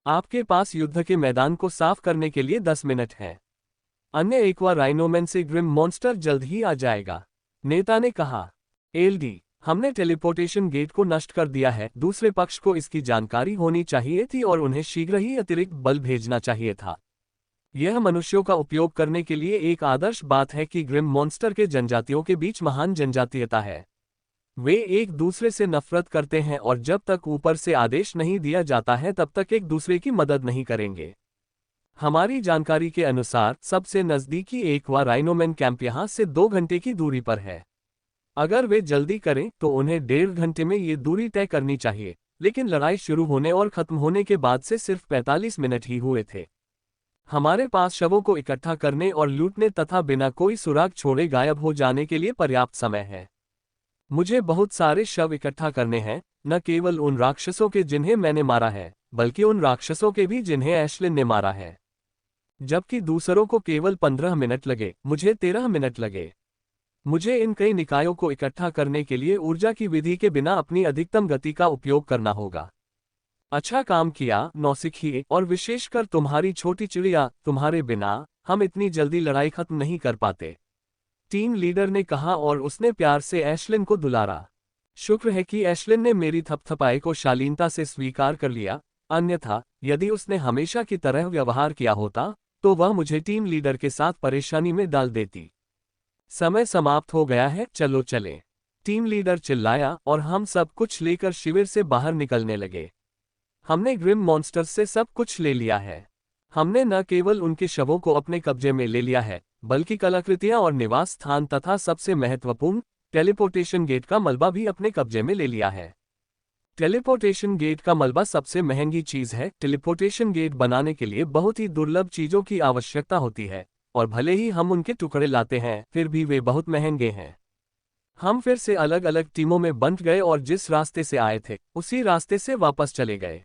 आपके पास युद्ध के मैदान को साफ करने के लिए 10 मिनट हैं। अन्य एक्वा राइनोमैन से ग्रिम मॉन्स्टर जल्द ही आ जाएगा, नेता ने कहा। एलडी, हमने टेलीपोर्टेशन गेट को नष्ट कर दिया है। दूसरे पक्ष को इसकी जानकारी होनी चाहिए थी और उन्हें शीघ्र ही अतिरिक्त बल भेजना चाहिए था। यह मनुष्यों का उपयोग करने के लिए एक आदर्श बात है कि ग्रिम मॉन्स्टर के जनजातियों के बीच महान जनजातीयता है। वे एक दूसरे से नफरत करते हैं और जब तक ऊपर से आदेश नहीं दिया जाता है तब तक एक दूसरे की मदद नहीं करेंगे। हमारी जानकारी के अनुसार सबसे नजदीकी एक्वा राइनोमैन कैंप यहां से 2 घंटे की दूरी पर है। अगर वे जल्दी करें तो उन्हें 1.5 घंटे में ये दूरी तय करनी चाहिए, लेकिन लड़ाई शुरू होने और खत्म होने के बाद से सिर्फ 45 मिनट ही हुए थे। हमारे पास शवों को इकट्ठा करने और लूटने तथा बिना कोई सुराग छोड़े गायब हो जाने के लिए पर्याप्त समय है। मुझे बहुत सारे शव इकट्ठा करने हैं, न केवल उन राक्षसों के जिन्हें मैंने मारा है, बल्कि उन राक्षसों के भी जिन्हें एशलिन ने मारा है। जबकि दूसरों को केवल 15 मिनट लगे, मुझे 13 मिनट लगे। मुझे इन कई निकायों को इकट्ठा करने के लिए ऊर्जा की विधि के बिना अपनी अधिकतम गति का उपयोग करना होगा। अच्छा काम किया, नौसिखिए, और विशेषकर तुम्हारी छोटी चिड़िया, तुम्हारे बिना हम इतनी जल्दी लड़ाई खत्म नहीं कर पाते, टीम लीडर ने कहा और उसने प्यार से एशलिन को दुलारा। शुक्र है कि एशलिन ने मेरी थपथपाई को शालीनता से स्वीकार कर लिया, अन्यथा यदि उसने हमेशा की तरह व्यवहार किया होता तो वह मुझे टीम लीडर के साथ परेशानी में डाल देती। समय समाप्त हो गया है, चलो चलें, टीम लीडर चिल्लाया और हम सब कुछ लेकर शिविर से बाहर निकलने लगे। हमने ग्रिम मॉन्स्टर्स से सब कुछ ले लिया है। हमने न केवल उनके शवों को अपने कब्जे में ले लिया है, बल्कि कलाकृतियां और निवास स्थान तथा सबसे महत्वपूर्ण टेलीपोर्टेशन गेट का मलबा भी अपने कब्जे में ले लिया है। टेलीपोर्टेशन गेट का मलबा सबसे महंगी चीज है। टेलीपोर्टेशन गेट बनाने के लिए बहुत ही दुर्लभ चीजों की आवश्यकता होती है, और भले ही हम उनके टुकड़े लाते हैं, फिर भी वे बहुत महंगे हैं। हम फिर से अलग अलग टीमों में बंट गए और जिस रास्ते से आए थे उसी रास्ते से वापस चले गए।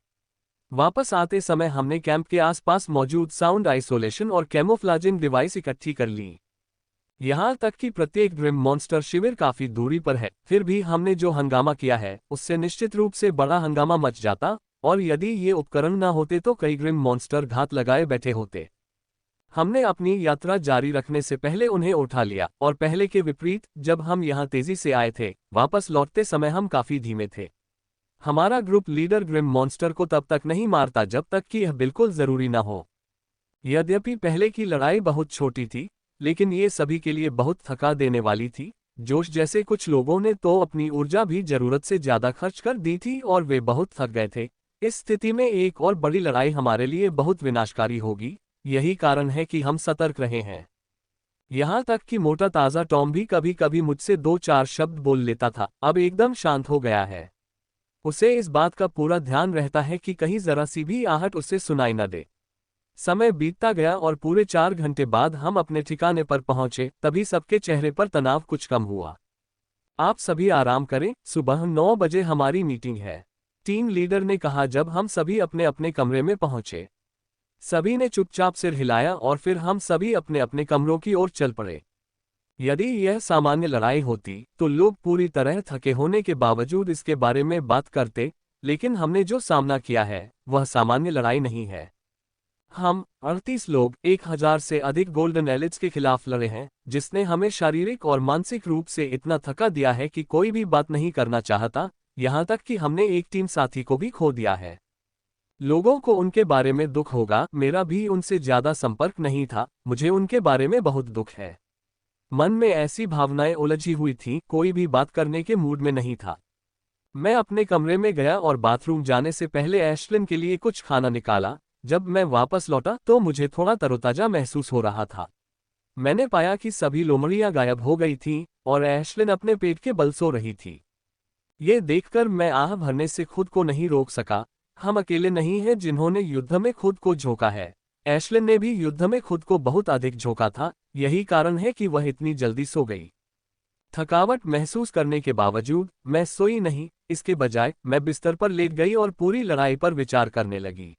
वापस आते समय हमने कैंप के आसपास मौजूद साउंड आइसोलेशन और कैमोफ्लाजिंग डिवाइस इकट्ठी कर ली। यहां तक कि प्रत्येक ग्रिम मॉन्स्टर शिविर काफी दूरी पर है, फिर भी हमने जो हंगामा किया है उससे निश्चित रूप से बड़ा हंगामा मच जाता, और यदि ये उपकरण न होते तो कई ग्रिम मॉन्स्टर घात लगाए बैठे होते। हमने अपनी यात्रा जारी रखने से पहले उन्हें उठा लिया, और पहले के विपरीत जब हम यहां तेजी से आए थे, वापस लौटते समय हम काफी धीमे थे। हमारा ग्रुप लीडर ग्रिम मॉन्स्टर को तब तक नहीं मारता जब तक कि यह बिल्कुल जरूरी न हो। यद्यपि पहले की लड़ाई बहुत छोटी थी, लेकिन ये सभी के लिए बहुत थका देने वाली थी। जोश जैसे कुछ लोगों ने तो अपनी ऊर्जा भी जरूरत से ज्यादा खर्च कर दी थी और वे बहुत थक गए थे। इस स्थिति में एक और बड़ी लड़ाई हमारे लिए बहुत विनाशकारी होगी। यही कारण है कि हम सतर्क रहे हैं। यहां तक कि मोटा ताजा टॉम भी कभी कभी मुझसे 2-4 शब्द बोल लेता था, अब एकदम शांत हो गया है। उसे इस बात का पूरा ध्यान रहता है कि कहीं जरा सी भी आहट उसे सुनाई न दे। समय बीतता गया और पूरे 4 घंटे बाद हम अपने ठिकाने पर पहुंचे। तभी सबके चेहरे पर तनाव कुछ कम हुआ। आप सभी आराम करें, सुबह 9 बजे हमारी मीटिंग है, टीम लीडर ने कहा जब हम सभी अपने अपने कमरे में पहुंचे। सभी ने चुपचाप सिर हिलाया और फिर हम सभी अपने अपने कमरों की ओर चल पड़े। यदि यह सामान्य लड़ाई होती तो लोग पूरी तरह थके होने के बावजूद इसके बारे में बात करते, लेकिन हमने जो सामना किया है वह सामान्य लड़ाई नहीं है। हम 38 लोग 1000 से अधिक गोल्डन एलिट्स के खिलाफ लड़े हैं, जिसने हमें शारीरिक और मानसिक रूप से इतना थका दिया है कि कोई भी बात नहीं करना चाहता, यहां तक कि हमने एक टीम साथी को भी खो दिया है। लोगों को उनके बारे में दुख होगा, मेरा भी उनसे ज्यादा संपर्क नहीं था, मुझे उनके बारे में बहुत दुख है। मन में ऐसी भावनाएं उलझी हुई थीं, कोई भी बात करने के मूड में नहीं था। मैं अपने कमरे में गया और बाथरूम जाने से पहले एश्लिन के लिए कुछ खाना निकाला। जब मैं वापस लौटा तो मुझे थोड़ा तरोताजा महसूस हो रहा था। मैंने पाया कि सभी लोमड़ियां गायब हो गई थीं और एश्लिन अपने पेट के बल सो रही थी। ये देखकर मैं आह भरने से खुद को नहीं रोक सका। हम अकेले नहीं हैं जिन्होंने युद्ध में खुद को झोंका है। एश्लिन ने भी युद्ध में खुद को बहुत अधिक झोंका था, यही कारण है कि वह इतनी जल्दी सो गई। थकावट महसूस करने के बावजूद मैं सोई नहीं, इसके बजाय मैं बिस्तर पर लेट गई और पूरी लड़ाई पर विचार करने लगी।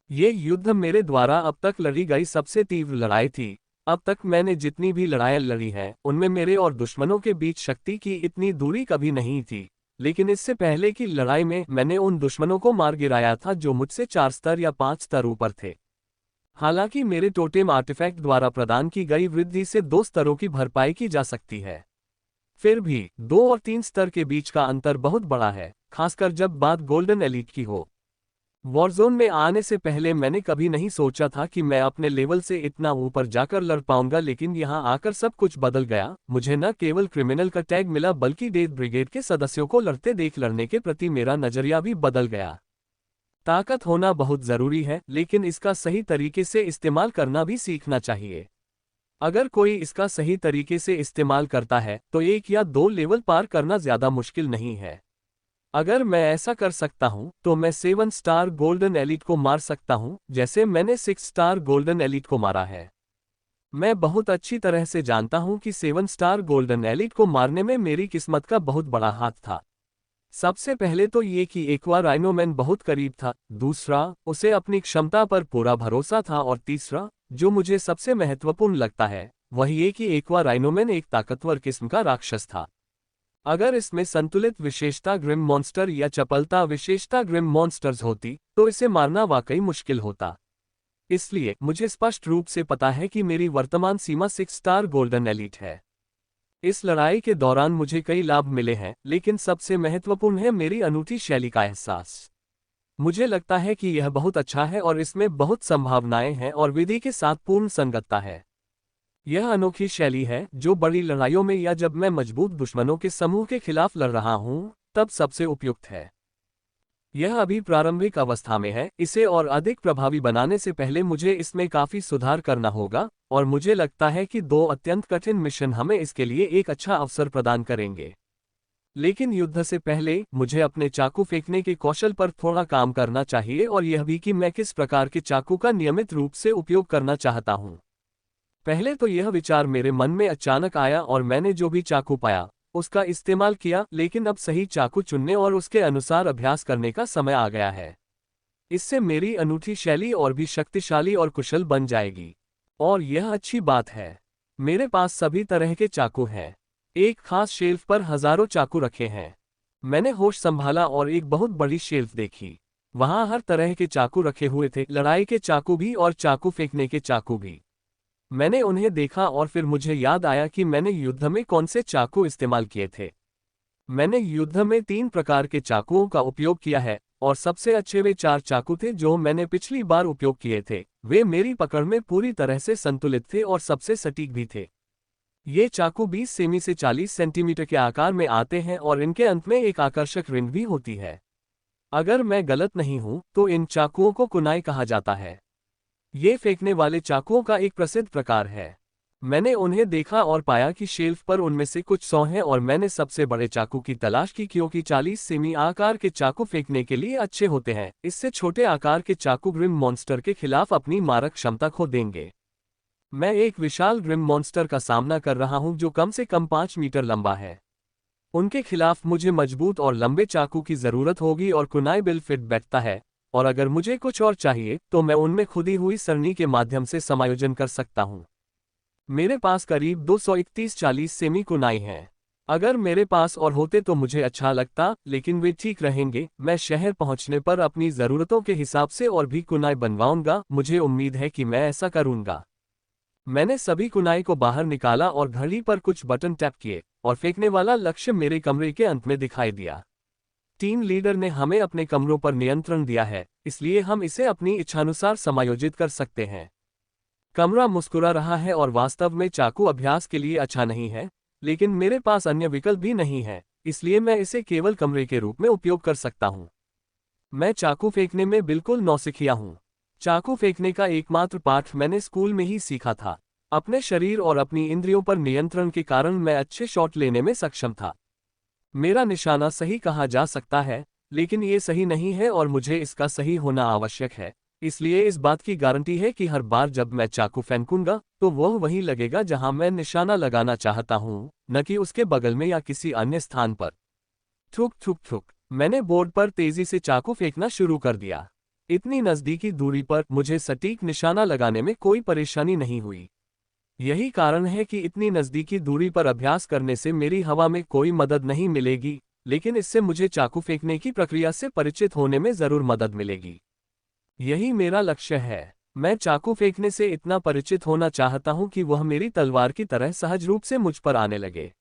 ये युद्ध मेरे द्वारा अब तक लड़ी गई सबसे तीव्र लड़ाई थी। अब तक मैंने जितनी भी लड़ाइयां लड़ी हैं, उनमें मेरे और दुश्मनों के बीच शक्ति की इतनी दूरी कभी नहीं थी। लेकिन इससे पहले की लड़ाई में मैंने उन दुश्मनों को मार गिराया था जो मुझसे 4 स्तर या 5 स्तर ऊपर थे। हालांकि मेरे टोटेम आर्टिफैक्ट द्वारा प्रदान की गई वृद्धि से 2 स्तरों की भरपाई की जा सकती है। फिर भी 2 और 3 स्तर के बीच का अंतर बहुत बड़ा है, खासकर जब बात गोल्डन एलीट की हो। वॉरजोन में आने से पहले मैंने कभी नहीं सोचा था कि मैं अपने लेवल से इतना ऊपर जाकर लड़ पाऊंगा, लेकिन यहां आकर सब कुछ बदल गया। मुझे न केवल क्रिमिनल का टैग मिला बल्कि डेथ ब्रिगेड के सदस्यों को लड़ते देख लड़ने के प्रति मेरा नजरिया भी बदल गया। ताकत होना बहुत जरूरी है, लेकिन इसका सही तरीके से इस्तेमाल करना भी सीखना चाहिए। अगर कोई इसका सही तरीके से इस्तेमाल करता है तो 1 या 2 लेवल पार करना ज्यादा मुश्किल नहीं है। अगर मैं ऐसा कर सकता हूं तो मैं 7 स्टार गोल्डन एलीट को मार सकता हूं, जैसे मैंने 6 स्टार गोल्डन एलीट को मारा है। मैं बहुत अच्छी तरह से जानता हूं कि 7 स्टार गोल्डन एलीट को मारने में मेरी किस्मत का बहुत बड़ा हाथ था। सबसे पहले तो ये कि एक्वा राइनोमैन बहुत करीब था, दूसरा उसे अपनी क्षमता पर पूरा भरोसा था, और तीसरा जो मुझे सबसे महत्वपूर्ण लगता है वह ये कि एक्वा राइनोमैन एक ताकतवर किस्म का राक्षस था। अगर इसमें संतुलित विशेषता ग्रिम मॉन्स्टर या चपलता विशेषता ग्रिम मॉन्स्टर्स होती तो इसे मारना वाकई मुश्किल होता। इसलिए मुझे स्पष्ट रूप से पता है कि मेरी वर्तमान सीमा 6 स्टार गोल्डन एलीट है। इस लड़ाई के दौरान मुझे कई लाभ मिले हैं, लेकिन सबसे महत्वपूर्ण है मेरी अनूठी शैली का एहसास। मुझे लगता है कि यह बहुत अच्छा है और इसमें बहुत संभावनाएं हैं और विधि के साथ पूर्ण संगतता है। यह अनोखी शैली है जो बड़ी लड़ाइयों में या जब मैं मजबूत दुश्मनों के समूह के खिलाफ लड़ रहा हूं तब सबसे उपयुक्त है। यह अभी प्रारंभिक अवस्था में है, इसे और अधिक प्रभावी बनाने से पहले मुझे इसमें काफी सुधार करना होगा, और मुझे लगता है कि 2 अत्यंत कठिन मिशन हमें इसके लिए एक अच्छा अवसर प्रदान करेंगे। लेकिन युद्ध से पहले मुझे अपने चाकू फेंकने के कौशल पर थोड़ा काम करना चाहिए, और यह भी कि मैं किस प्रकार के चाकू का नियमित रूप से उपयोग करना चाहता हूं। पहले तो यह विचार मेरे मन में अचानक आया और मैंने जो भी चाकू पाया उसका इस्तेमाल किया, लेकिन अब सही चाकू चुनने और उसके अनुसार अभ्यास करने का समय आ गया है। इससे मेरी अनूठी शैली और भी शक्तिशाली और कुशल बन जाएगी। और यह अच्छी बात है। मेरे पास सभी तरह के चाकू हैं। एक खास शेल्फ पर हजारों चाकू रखे हैं। मैंने होश संभाला और एक बहुत बड़ी शेल्फ देखी। वहां हर तरह के चाकू रखे हुए थे, लड़ाई के चाकू भी और चाकू फेंकने के चाकू भी। मैंने उन्हें देखा और फिर मुझे याद आया कि मैंने युद्ध में कौन से चाकू इस्तेमाल किए थे। मैंने युद्ध में 3 प्रकार के चाकुओं का उपयोग किया है, और सबसे अच्छे वे 4 चाकू थे जो मैंने पिछली बार उपयोग किए थे। वे मेरी पकड़ में पूरी तरह से संतुलित थे और सबसे सटीक भी थे। ये चाकू 20 सेमी से 40 सेंटीमीटर के आकार में आते हैं और इनके अंत में एक आकर्षक रिंग भी होती है। अगर मैं गलत नहीं हूं तो इन चाकुओं को कुनाई कहा जाता है। ये फेंकने वाले चाकुओं का एक प्रसिद्ध प्रकार है। मैंने उन्हें देखा और पाया कि शेल्फ पर उनमें से कुछ 100 हैं, और मैंने सबसे बड़े चाकू की तलाश की क्योंकि 40 सेमी आकार के चाकू फेंकने के लिए अच्छे होते हैं। इससे छोटे आकार के चाकू ग्रिम मॉन्स्टर के खिलाफ अपनी मारक क्षमता खो देंगे। मैं एक विशाल ग्रिम मॉन्स्टर का सामना कर रहा हूं जो कम से कम 5 मीटर लंबा है। उनके खिलाफ मुझे मजबूत और लंबे चाकू की जरूरत होगी और कुनाई बिल फिट बैठता है, और अगर मुझे कुछ और चाहिए तो मैं उनमें खुदी हुई सरनी के माध्यम से समायोजन कर सकता हूं। मेरे पास करीब 231-40 सेमी कुनाई हैं। अगर मेरे पास और होते तो मुझे अच्छा लगता, लेकिन वे ठीक रहेंगे। मैं शहर पहुंचने पर अपनी ज़रूरतों के हिसाब से और भी कुनाई बनवाऊंगा। मुझे उम्मीद है कि मैं ऐसा करूंगा। मैंने सभी कुनाई को बाहर निकाला और घड़ी पर कुछ बटन टैप किए, और फेंकने वाला लक्ष्य मेरे कमरे के अंत में दिखाई दिया। टीम लीडर ने हमें अपने कमरों पर नियंत्रण दिया है, इसलिए हम इसे अपनी इच्छानुसार समायोजित कर सकते हैं। कमरा मुस्कुरा रहा है और वास्तव में चाकू अभ्यास के लिए अच्छा नहीं है, लेकिन मेरे पास अन्य विकल्प भी नहीं है, इसलिए मैं इसे केवल कमरे के रूप में उपयोग कर सकता हूँ। मैं चाकू फेंकने में बिल्कुल नौसिखिया हूँ। चाकू फेंकने का एकमात्र पाठ मैंने स्कूल में ही सीखा था। अपने शरीर और अपनी इंद्रियों पर नियंत्रण के कारण मैं अच्छे शॉट लेने में सक्षम था। मेरा निशाना सही कहा जा सकता है, लेकिन ये सही नहीं है और मुझे इसका सही होना आवश्यक है। इसलिए इस बात की गारंटी है कि हर बार जब मैं चाकू फेंकूंगा तो वह वहीं लगेगा जहां मैं निशाना लगाना चाहता हूं, न कि उसके बगल में या किसी अन्य स्थान पर। थुक थुक थुक। मैंने बोर्ड पर तेजी से चाकू फेंकना शुरू कर दिया। इतनी नज़दीकी दूरी पर मुझे सटीक निशाना लगाने में कोई परेशानी नहीं हुई। यही कारण है कि इतनी नज़दीकी दूरी पर अभ्यास करने से मेरी हवा में कोई मदद नहीं मिलेगी, लेकिन इससे मुझे चाकू फेंकने की प्रक्रिया से परिचित होने में ज़रूर मदद मिलेगी। यही मेरा लक्ष्य है। मैं चाकू फेंकने से इतना परिचित होना चाहता हूं कि वह मेरी तलवार की तरह सहज रूप से मुझ पर आने लगे।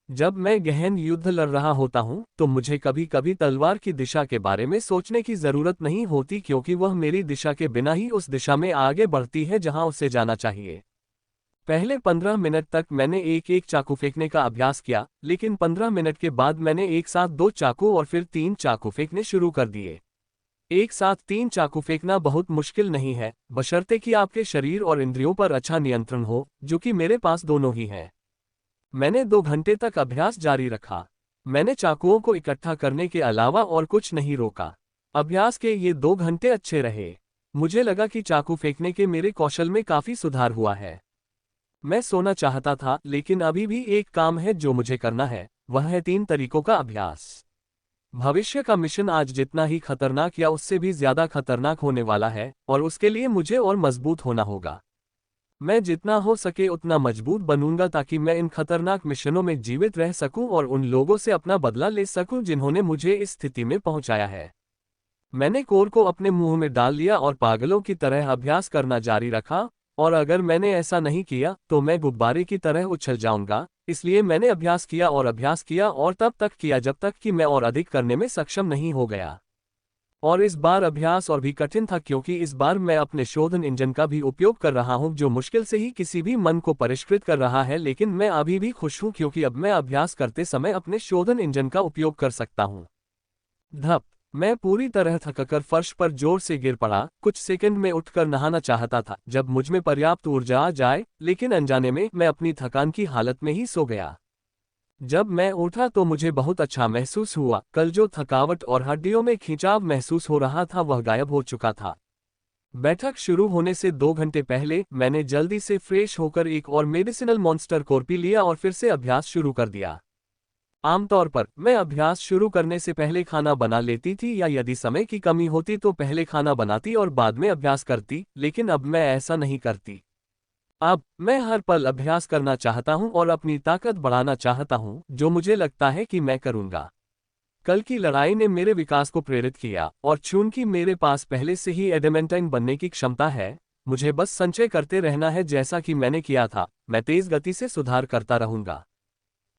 जब मैं गहन युद्ध लड़ रहा होता हूं, तो मुझे कभी कभी तलवार की दिशा के बारे में सोचने की जरूरत नहीं होती, क्योंकि वह मेरी दिशा के बिना ही उस दिशा में आगे बढ़ती है जहां उसे जाना चाहिए। पहले 15 मिनट तक मैंने एक एक चाकू फेंकने का अभ्यास किया, लेकिन 15 मिनट के बाद मैंने एक साथ 2 चाकू और फिर 3 चाकू फेंकने शुरू कर दिए। एक साथ 3 चाकू फेंकना बहुत मुश्किल नहीं है, बशर्ते कि आपके शरीर और इंद्रियों पर अच्छा नियंत्रण हो, जो कि मेरे पास दोनों ही है। मैंने 2 घंटे तक अभ्यास जारी रखा। मैंने चाकुओं को इकट्ठा करने के अलावा और कुछ नहीं रोका। अभ्यास के ये 2 घंटे अच्छे रहे। मुझे लगा कि चाकू फेंकने के मेरे कौशल में काफी सुधार हुआ है। मैं सोना चाहता था, लेकिन अभी भी एक काम है जो मुझे करना है, वह है 3 तरीकों का अभ्यास। भविष्य का मिशन आज जितना ही खतरनाक या उससे भी ज्यादा खतरनाक होने वाला है, और उसके लिए मुझे और मजबूत होना होगा। मैं जितना हो सके उतना मजबूत बनूंगा ताकि मैं इन खतरनाक मिशनों में जीवित रह सकूं और उन लोगों से अपना बदला ले सकूं जिन्होंने मुझे इस स्थिति में पहुंचाया है। मैंने कोर को अपने मुंह में डाल लिया और पागलों की तरह अभ्यास करना जारी रखा, और अगर मैंने ऐसा नहीं किया तो मैं गुब्बारे की तरह उछल जाऊंगा। इसलिए मैंने अभ्यास किया और तब तक किया जब तक कि मैं और अधिक करने में सक्षम नहीं हो गया। और इस बार अभ्यास और भी कठिन था, क्योंकि इस बार मैं अपने शोधन इंजन का भी उपयोग कर रहा हूं, जो मुश्किल से ही किसी भी मन को परिष्कृत कर रहा है। लेकिन मैं अभी भी खुश हूं, क्योंकि अब मैं अभ्यास करते समय अपने शोधन इंजन का उपयोग कर सकता हूं। धप। मैं पूरी तरह थककर फर्श पर जोर से गिर पड़ा। कुछ सेकंड में उठकर नहाना चाहता था जब मुझमें पर्याप्त ऊर्जा आ जाए, लेकिन अनजाने में मैं अपनी थकान की हालत में ही सो गया। जब मैं उठा तो मुझे बहुत अच्छा महसूस हुआ। कल जो थकावट और हड्डियों में खिंचाव महसूस हो रहा था वह गायब हो चुका था। बैठक शुरू होने से 2 घंटे पहले मैंने जल्दी से फ्रेश होकर एक और मेडिसिनल मॉन्स्टर कोर पी लिया और फिर से अभ्यास शुरू कर दिया। आमतौर पर मैं अभ्यास शुरू करने से पहले खाना बना लेती थी, या यदि समय की कमी होती तो पहले खाना बनाती और बाद में अभ्यास करती, लेकिन अब मैं ऐसा नहीं करती। अब मैं हर पल अभ्यास करना चाहता हूं और अपनी ताकत बढ़ाना चाहता हूं, जो मुझे लगता है कि मैं करूंगा। कल की लड़ाई ने मेरे विकास को प्रेरित किया, और चूंकि मेरे पास पहले से ही एडेमेंटाइन बनने की क्षमता है, मुझे बस संचय करते रहना है जैसा कि मैंने किया था। मैं तेज गति से सुधार करता रहूंगा।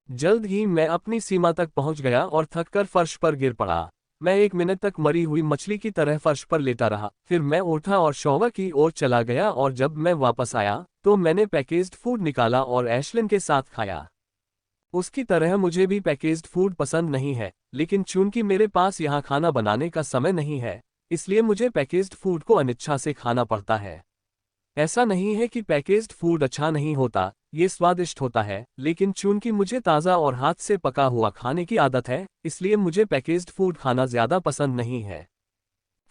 जल्द ही मैं अपनी सीमा तक पहुंच गया और थककर फर्श पर गिर पड़ा। मैं 1 मिनट तक मरी हुई मछली की तरह फर्श पर लेटा रहा। फिर मैं उठा और शॉवर की ओर चला गया, और जब मैं वापस आया तो मैंने पैकेज्ड फूड निकाला और एशलिन के साथ खाया। उसकी तरह मुझे भी पैकेज्ड फूड पसंद नहीं है, लेकिन चूंकि मेरे पास यहाँ खाना बनाने का समय नहीं है, इसलिए मुझे पैकेज्ड फूड को अनिच्छा से खाना पड़ता है। ऐसा नहीं है कि पैकेज्ड फूड अच्छा नहीं होता, ये स्वादिष्ट होता है, लेकिन चूंकि मुझे ताज़ा और हाथ से पका हुआ खाने की आदत है, इसलिए मुझे पैकेज्ड फूड खाना ज़्यादा पसंद नहीं है।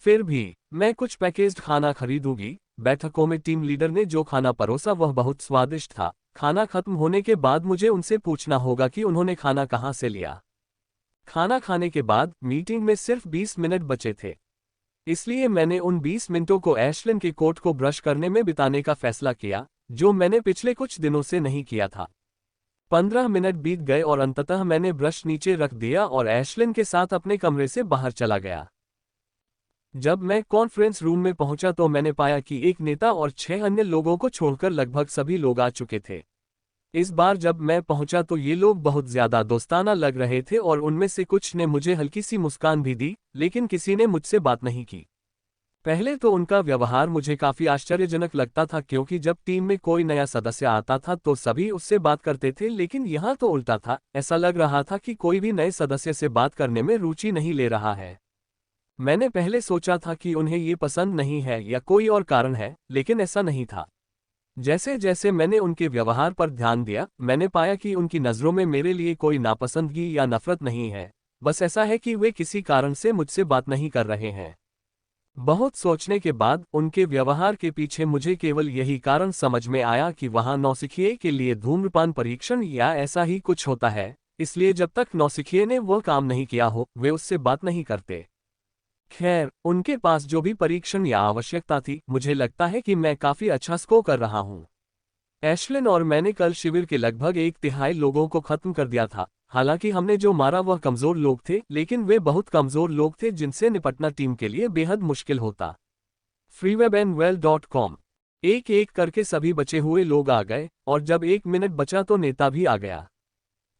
फिर भी मैं कुछ पैकेज्ड खाना खरीदूंगी। बैठकों में टीम लीडर ने जो खाना परोसा वह बहुत स्वादिष्ट था। खाना खत्म होने के बाद मुझे उनसे पूछना होगा कि उन्होंने खाना कहाँ से लिया। खाना खाने के बाद मीटिंग में सिर्फ 20 मिनट बचे थे, इसलिए मैंने उन 20 मिनटों को एशलिन के कोट को ब्रश करने में बिताने का फैसला किया, जो मैंने पिछले कुछ दिनों से नहीं किया था। 15 मिनट बीत गए और अंततः मैंने ब्रश नीचे रख दिया और एशलिन के साथ अपने कमरे से बाहर चला गया। जब मैं कॉन्फ्रेंस रूम में पहुंचा तो मैंने पाया कि एक नेता और 6 अन्य लोगों को छोड़कर लगभग सभी लोग आ चुके थे। इस बार जब मैं पहुंचा तो ये लोग बहुत ज्यादा दोस्ताना लग रहे थे, और उनमें से कुछ ने मुझे हल्की सी मुस्कान भी दी, लेकिन किसी ने मुझसे बात नहीं की। पहले तो उनका व्यवहार मुझे काफी आश्चर्यजनक लगता था, क्योंकि जब टीम में कोई नया सदस्य आता था तो सभी उससे बात करते थे, लेकिन यहाँ तो उल्टा था। ऐसा लग रहा था कि कोई भी नए सदस्य से बात करने में रुचि नहीं ले रहा है। मैंने पहले सोचा था कि उन्हें ये पसंद नहीं है या कोई और कारण है, लेकिन ऐसा नहीं था। जैसे जैसे मैंने उनके व्यवहार पर ध्यान दिया, मैंने पाया कि उनकी नज़रों में मेरे लिए कोई नापसंदगी या नफरत नहीं है। बस ऐसा है कि वे किसी कारण से मुझसे बात नहीं कर रहे हैं। बहुत सोचने के बाद उनके व्यवहार के पीछे मुझे केवल यही कारण समझ में आया कि वहां नौसिखिए के लिए धूम्रपान परीक्षण या ऐसा ही कुछ होता है, इसलिए जब तक नौसिखिए ने वह काम नहीं किया हो वे उससे बात नहीं करते। खैर, उनके पास जो भी परीक्षण या आवश्यकता थी, मुझे लगता है कि मैं काफी अच्छा स्कोर कर रहा हूं। एशलिन और मैंने कल शिविर के लगभग 1/3 लोगों को खत्म कर दिया था। हालांकि हमने जो मारा वह कमजोर लोग थे, लेकिन वे बहुत कमजोर लोग थे जिनसे निपटना टीम के लिए बेहद मुश्किल होता। freewebandwell.com। एक एक करके सभी बचे हुए लोग आ गए, और जब 1 मिनट बचा तो नेता भी आ गया।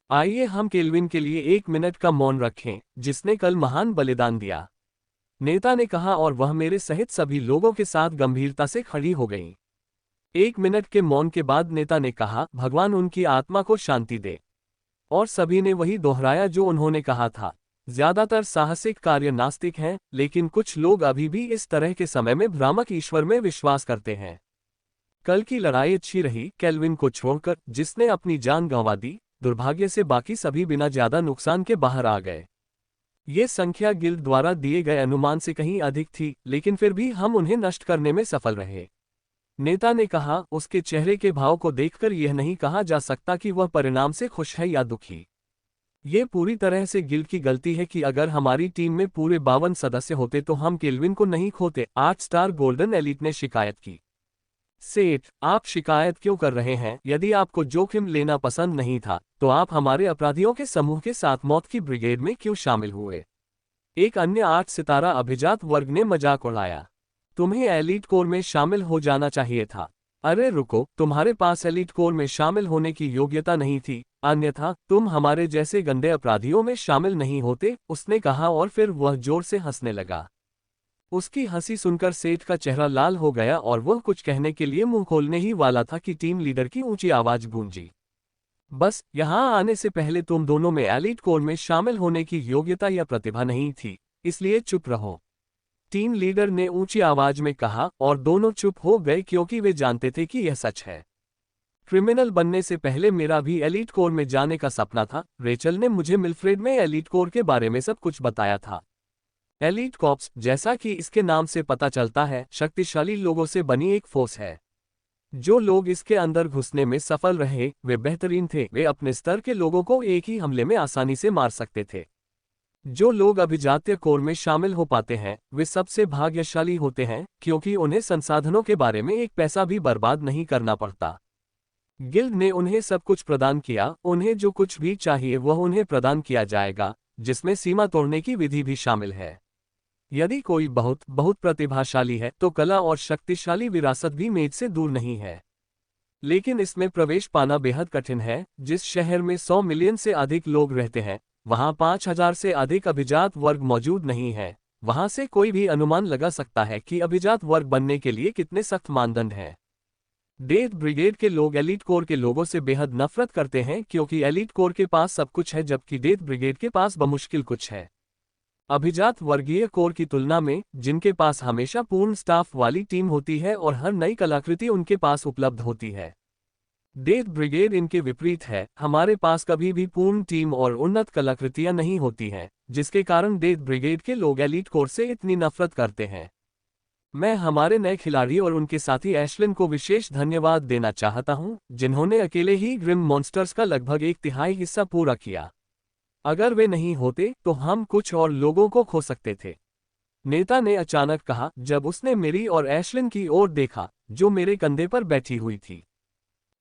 आइए हम केल्विन के लिए 1 मिनट का मौन रखें, जिसने कल महान बलिदान दिया, नेता ने कहा, और वह मेरे सहित सभी लोगों के साथ गंभीरता से खड़ी हो गई। 1 मिनट के मौन के बाद नेता ने कहा, भगवान उनकी आत्मा को शांति दे। और सभी ने वही दोहराया जो उन्होंने कहा था। ज्यादातर साहसिक कार्य नास्तिक हैं, लेकिन कुछ लोग अभी भी इस तरह के समय में भ्रामक ईश्वर में विश्वास करते हैं। कल की लड़ाई अच्छी रही, केल्विन को छोड़कर, जिसने अपनी जान गंवा दी। दुर्भाग्य से बाकी सभी बिना ज्यादा नुकसान के बाहर आ गए। ये संख्या गिल्ड द्वारा दिए गए अनुमान से कहीं अधिक थी, लेकिन फिर भी हम उन्हें नष्ट करने में सफल रहे। नेता ने कहा, उसके चेहरे के भाव को देखकर यह नहीं कहा जा सकता कि वह परिणाम से खुश है या दुखी। ये पूरी तरह से गिल्ड की गलती है कि अगर हमारी टीम में पूरे 52 सदस्य होते तो हम केल्विन को नहीं खोते। 8 स्टार गोल्डन एलिट ने शिकायत की। सेठ, आप शिकायत क्यों कर रहे हैं? यदि आपको जोखिम लेना पसंद नहीं था, तो आप हमारे अपराधियों के समूह के साथ मौत की ब्रिगेड में क्यों शामिल हुए? एक अन्य 8 सितारा अभिजात वर्ग ने मजाक उड़ाया। तुम्हें एलीट कोर में शामिल हो जाना चाहिए था। अरे रुको, तुम्हारे पास एलीट कोर में शामिल होने की योग्यता नहीं थी, अन्यथा तुम हमारे जैसे गंदे अपराधियों में शामिल नहीं होते, उसने कहा, और फिर वह जोर से हंसने लगा। उसकी हंसी सुनकर सेठ का चेहरा लाल हो गया और वह कुछ कहने के लिए मुंह खोलने ही वाला था कि टीम लीडर की ऊंची आवाज गूंजी। बस, यहां आने से पहले तुम दोनों में एलीट कोर में शामिल होने की योग्यता या प्रतिभा नहीं थी, इसलिए चुप रहो। टीम लीडर ने ऊंची आवाज में कहा, और दोनों चुप हो गए क्योंकि वे जानते थे कि यह सच है। क्रिमिनल बनने से पहले मेरा भी एलीट कोर में जाने का सपना था। रेचल ने मुझे मिल्फ्रेड में एलीट कोर के बारे में सब कुछ बताया था। एलीट कॉर्प्स, जैसा कि इसके नाम से पता चलता है, शक्तिशाली लोगों से बनी एक फोर्स है। जो लोग इसके अंदर घुसने में सफल रहे, वे बेहतरीन थे। वे अपने स्तर के लोगों को एक ही हमले में आसानी से मार सकते थे। जो लोग अभिजात्य कोर में शामिल हो पाते हैं, वे सबसे भाग्यशाली होते हैं, क्योंकि उन्हें संसाधनों के बारे में एक पैसा भी बर्बाद नहीं करना पड़ता। गिल्ड ने उन्हें सब कुछ प्रदान किया, उन्हें जो कुछ भी चाहिए वह उन्हें प्रदान किया जाएगा, जिसमें सीमा तोड़ने की विधि भी शामिल है। यदि कोई बहुत बहुत प्रतिभाशाली है, तो कला और शक्तिशाली विरासत भी मेज से दूर नहीं है। लेकिन इसमें प्रवेश पाना बेहद कठिन है। जिस शहर में 100 मिलियन से अधिक लोग रहते हैं, वहां 5000 से अधिक अभिजात वर्ग मौजूद नहीं है। वहां से कोई भी अनुमान लगा सकता है कि अभिजात वर्ग बनने के लिए कितने सख्त मानदंड हैं। डेथ ब्रिगेड के लोग एलीट कोर के लोगों से बेहद नफरत करते हैं, क्योंकि एलीट कोर के पास सब कुछ है जबकि डेथ ब्रिगेड के पास बमुश्किल कुछ है। अभिजात वर्गीय कोर की तुलना में, जिनके पास हमेशा पूर्ण स्टाफ वाली टीम होती है और हर नई कलाकृति उनके पास उपलब्ध होती है, डेथ ब्रिगेड इनके विपरीत है। हमारे पास कभी भी पूर्ण टीम और उन्नत कलाकृतियां नहीं होती हैं, जिसके कारण डेथ ब्रिगेड के लोग एलीट कोर से इतनी नफरत करते हैं। मैं हमारे नए खिलाड़ी और उनके साथी एशलिन को विशेष धन्यवाद देना चाहता हूं, जिन्होंने अकेले ही ग्रिम मॉन्स्टर्स का लगभग 1/3 हिस्सा पूरा किया। अगर वे नहीं होते तो हम कुछ और लोगों को खो सकते थे। नेता ने अचानक कहा, जब उसने मेरी और एशलिन की ओर देखा, जो मेरे कंधे पर बैठी हुई थी।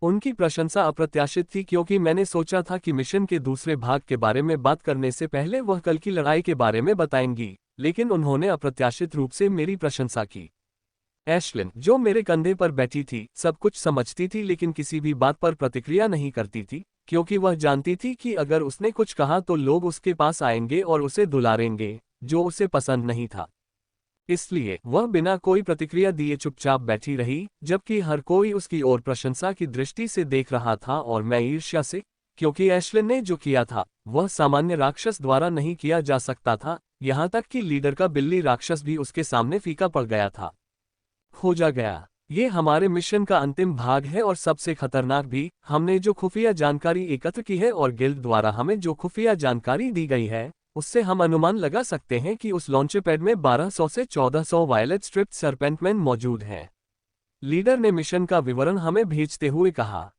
उनकी प्रशंसा अप्रत्याशित थी, क्योंकि मैंने सोचा था कि मिशन के दूसरे भाग के बारे में बात करने से पहले वह कल की लड़ाई के बारे में बताएंगी, लेकिन उन्होंने अप्रत्याशित रूप से मेरी प्रशंसा की। एशलिन, जो मेरे कंधे पर बैठी थी, सब कुछ समझती थी लेकिन किसी भी बात पर प्रतिक्रिया नहीं करती थी, क्योंकि वह जानती थी कि अगर उसने कुछ कहा तो लोग उसके पास आएंगे और उसे दुलारेंगे, जो उसे पसंद नहीं था। इसलिए वह बिना कोई प्रतिक्रिया दिए चुपचाप बैठी रही, जबकि हर कोई उसकी ओर प्रशंसा की दृष्टि से देख रहा था और मैं ईर्ष्या से, क्योंकि एश्लिन ने जो किया था वह सामान्य राक्षस द्वारा नहीं किया जा सकता था, यहाँ तक कि लीडर का बिल्ली राक्षस भी उसके सामने फीका पड़ गया था। खोजा गया। ये हमारे मिशन का अंतिम भाग है और सबसे खतरनाक भी। हमने जो खुफिया जानकारी एकत्र की है और गिल्ड द्वारा हमें जो खुफिया जानकारी दी गई है, उससे हम अनुमान लगा सकते हैं कि उस लॉन्च पैड में 1200 से 1400 वायलेट स्ट्रिप्ड सरपेंटमैन मौजूद हैं। लीडर ने मिशन का विवरण हमें भेजते हुए कहा,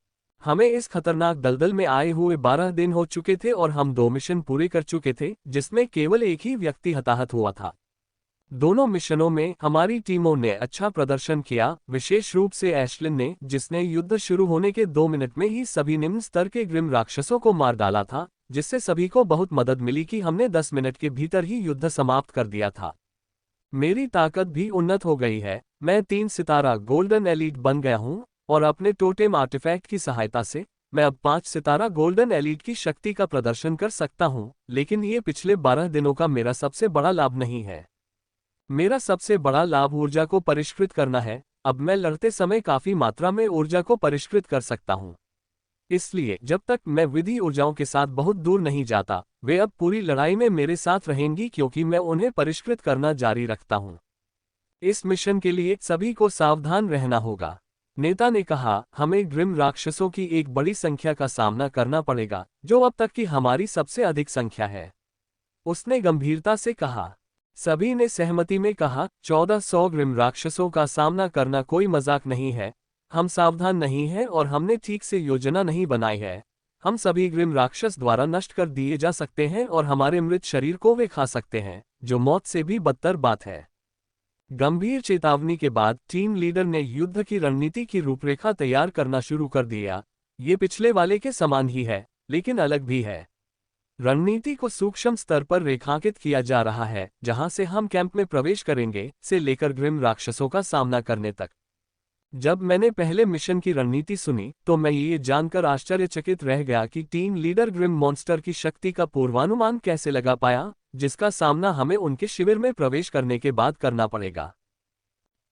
हमें इस खतरनाक दलदल में आए हुए 12 दिन हो चुके थे और हम 2 मिशन पूरे कर चुके थे, जिसमें केवल एक ही व्यक्ति हताहत हुआ था। दोनों मिशनों में हमारी टीमों ने अच्छा प्रदर्शन किया, विशेष रूप से एश्लिन ने, जिसने युद्ध शुरू होने के 2 मिनट में ही सभी निम्न स्तर के ग्रिम राक्षसों को मार डाला था, जिससे सभी को बहुत मदद मिली कि हमने 10 मिनट के भीतर ही युद्ध समाप्त कर दिया था। मेरी ताकत भी उन्नत हो गई है। मैं 3 सितारा गोल्डन एलीट बन गया हूँ और अपने टोटेम आर्टिफैक्ट की सहायता से मैं अब 5 सितारा गोल्डन एलीट की शक्ति का प्रदर्शन कर सकता हूँ, लेकिन ये पिछले 12 दिनों का मेरा सबसे बड़ा लाभ नहीं है। मेरा सबसे बड़ा लाभ ऊर्जा को परिष्कृत करना है। अब मैं लड़ते समय काफी मात्रा में ऊर्जा को परिष्कृत कर सकता हूं। इसलिए जब तक मैं विधि ऊर्जाओं के साथ बहुत दूर नहीं जाता, वे अब पूरी लड़ाई में मेरे साथ रहेंगी क्योंकि मैं उन्हें परिष्कृत करना जारी रखता हूं। इस मिशन के लिए सभी को सावधान रहना होगा। नेता ने कहा, हमें ग्रिम राक्षसों की एक बड़ी संख्या का सामना करना पड़ेगा, जो अब तक की हमारी सबसे अधिक संख्या है। उसने गंभीरता से कहा। सभी ने सहमति में कहा, 1400 ग्रिम राक्षसों का सामना करना कोई मजाक नहीं है। हम सावधान नहीं हैं और हमने ठीक से योजना नहीं बनाई है। हम सभी ग्रिम राक्षस द्वारा नष्ट कर दिए जा सकते हैं और हमारे मृत शरीर को वे खा सकते हैं, जो मौत से भी बदतर बात है। गंभीर चेतावनी के बाद टीम लीडर ने युद्ध की रणनीति की रूपरेखा तैयार करना शुरू कर दिया। ये पिछले वाले के समान ही है, लेकिन अलग भी है। रणनीति को सूक्ष्म स्तर पर रेखांकित किया जा रहा है, जहां से हम कैंप में प्रवेश करेंगे से लेकर ग्रिम राक्षसों का सामना करने तक। जब मैंने पहले मिशन की रणनीति सुनी तो मैं ये जानकर आश्चर्यचकित रह गया कि टीम लीडर ग्रिम मॉन्स्टर की शक्ति का पूर्वानुमान कैसे लगा पाया, जिसका सामना हमें उनके शिविर में प्रवेश करने के बाद करना पड़ेगा।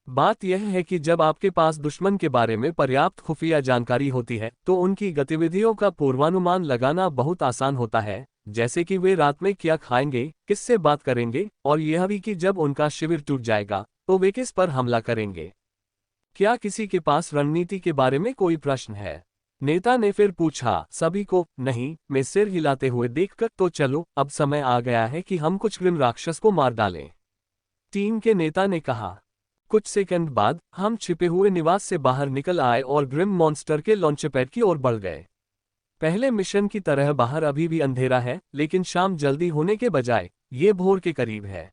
बात यह है कि जब आपके पास दुश्मन के बारे में पर्याप्त खुफिया जानकारी होती है तो उनकी गतिविधियों का पूर्वानुमान लगाना बहुत आसान होता है, जैसे कि वे रात में क्या खाएंगे, किससे बात करेंगे, और यह भी कि जब उनका शिविर टूट जाएगा तो वे किस पर हमला करेंगे। क्या किसी के पास रणनीति के बारे में कोई प्रश्न है? नेता ने फिर पूछा। सभी को नहीं, मैं सिर हिलाते हुए देखकर, तो चलो अब समय आ गया है कि हम कुछ ग्रिम राक्षस को मार डालें, टीम के नेता ने कहा। कुछ सेकंड बाद हम छिपे हुए निवास से बाहर निकल आए और ग्रिम मॉन्स्टर के लॉन्चपैड की ओर बढ़ गए। पहले मिशन की तरह बाहर अभी भी अंधेरा है, लेकिन शाम जल्दी होने के बजाय ये भोर के करीब है।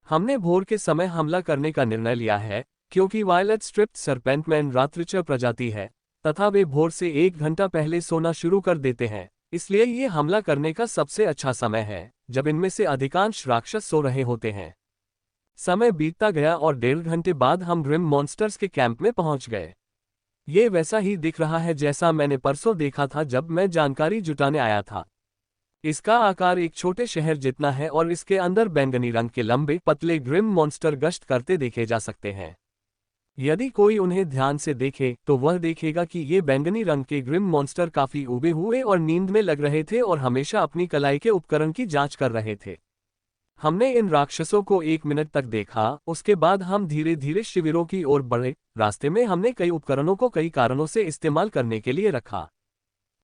हमने भोर के समय हमला करने का निर्णय लिया है, क्योंकि वायलेट स्ट्रिप्ड सरपेंटमैन रात्रिचर प्रजाति है तथा वे भोर से 1 घंटा पहले सोना शुरू कर देते हैं। इसलिए ये हमला करने का सबसे अच्छा समय है, जब इनमें से अधिकांश राक्षस सो रहे होते हैं। समय बीतता गया और 1.5 घंटे बाद हम ग्रिम मॉन्स्टर्स के कैंप में पहुंच गए। ये वैसा ही दिख रहा है जैसा मैंने परसों देखा था जब मैं जानकारी जुटाने आया था। इसका आकार एक छोटे शहर जितना है और इसके अंदर बैंगनी रंग के लंबे पतले ग्रिम मॉन्स्टर गश्त करते देखे जा सकते हैं। यदि कोई उन्हें ध्यान से देखे तो वह देखेगा कि ये बैंगनी रंग के ग्रिम मॉन्स्टर काफी उबे हुए और नींद में लग रहे थे और हमेशा अपनी कलाई के उपकरण की जांच कर रहे थे। हमने इन राक्षसों को 1 मिनट तक देखा, उसके बाद हम धीरे धीरे शिविरों की ओर बढ़े। रास्ते में हमने कई उपकरणों को कई कारणों से इस्तेमाल करने के लिए रखा।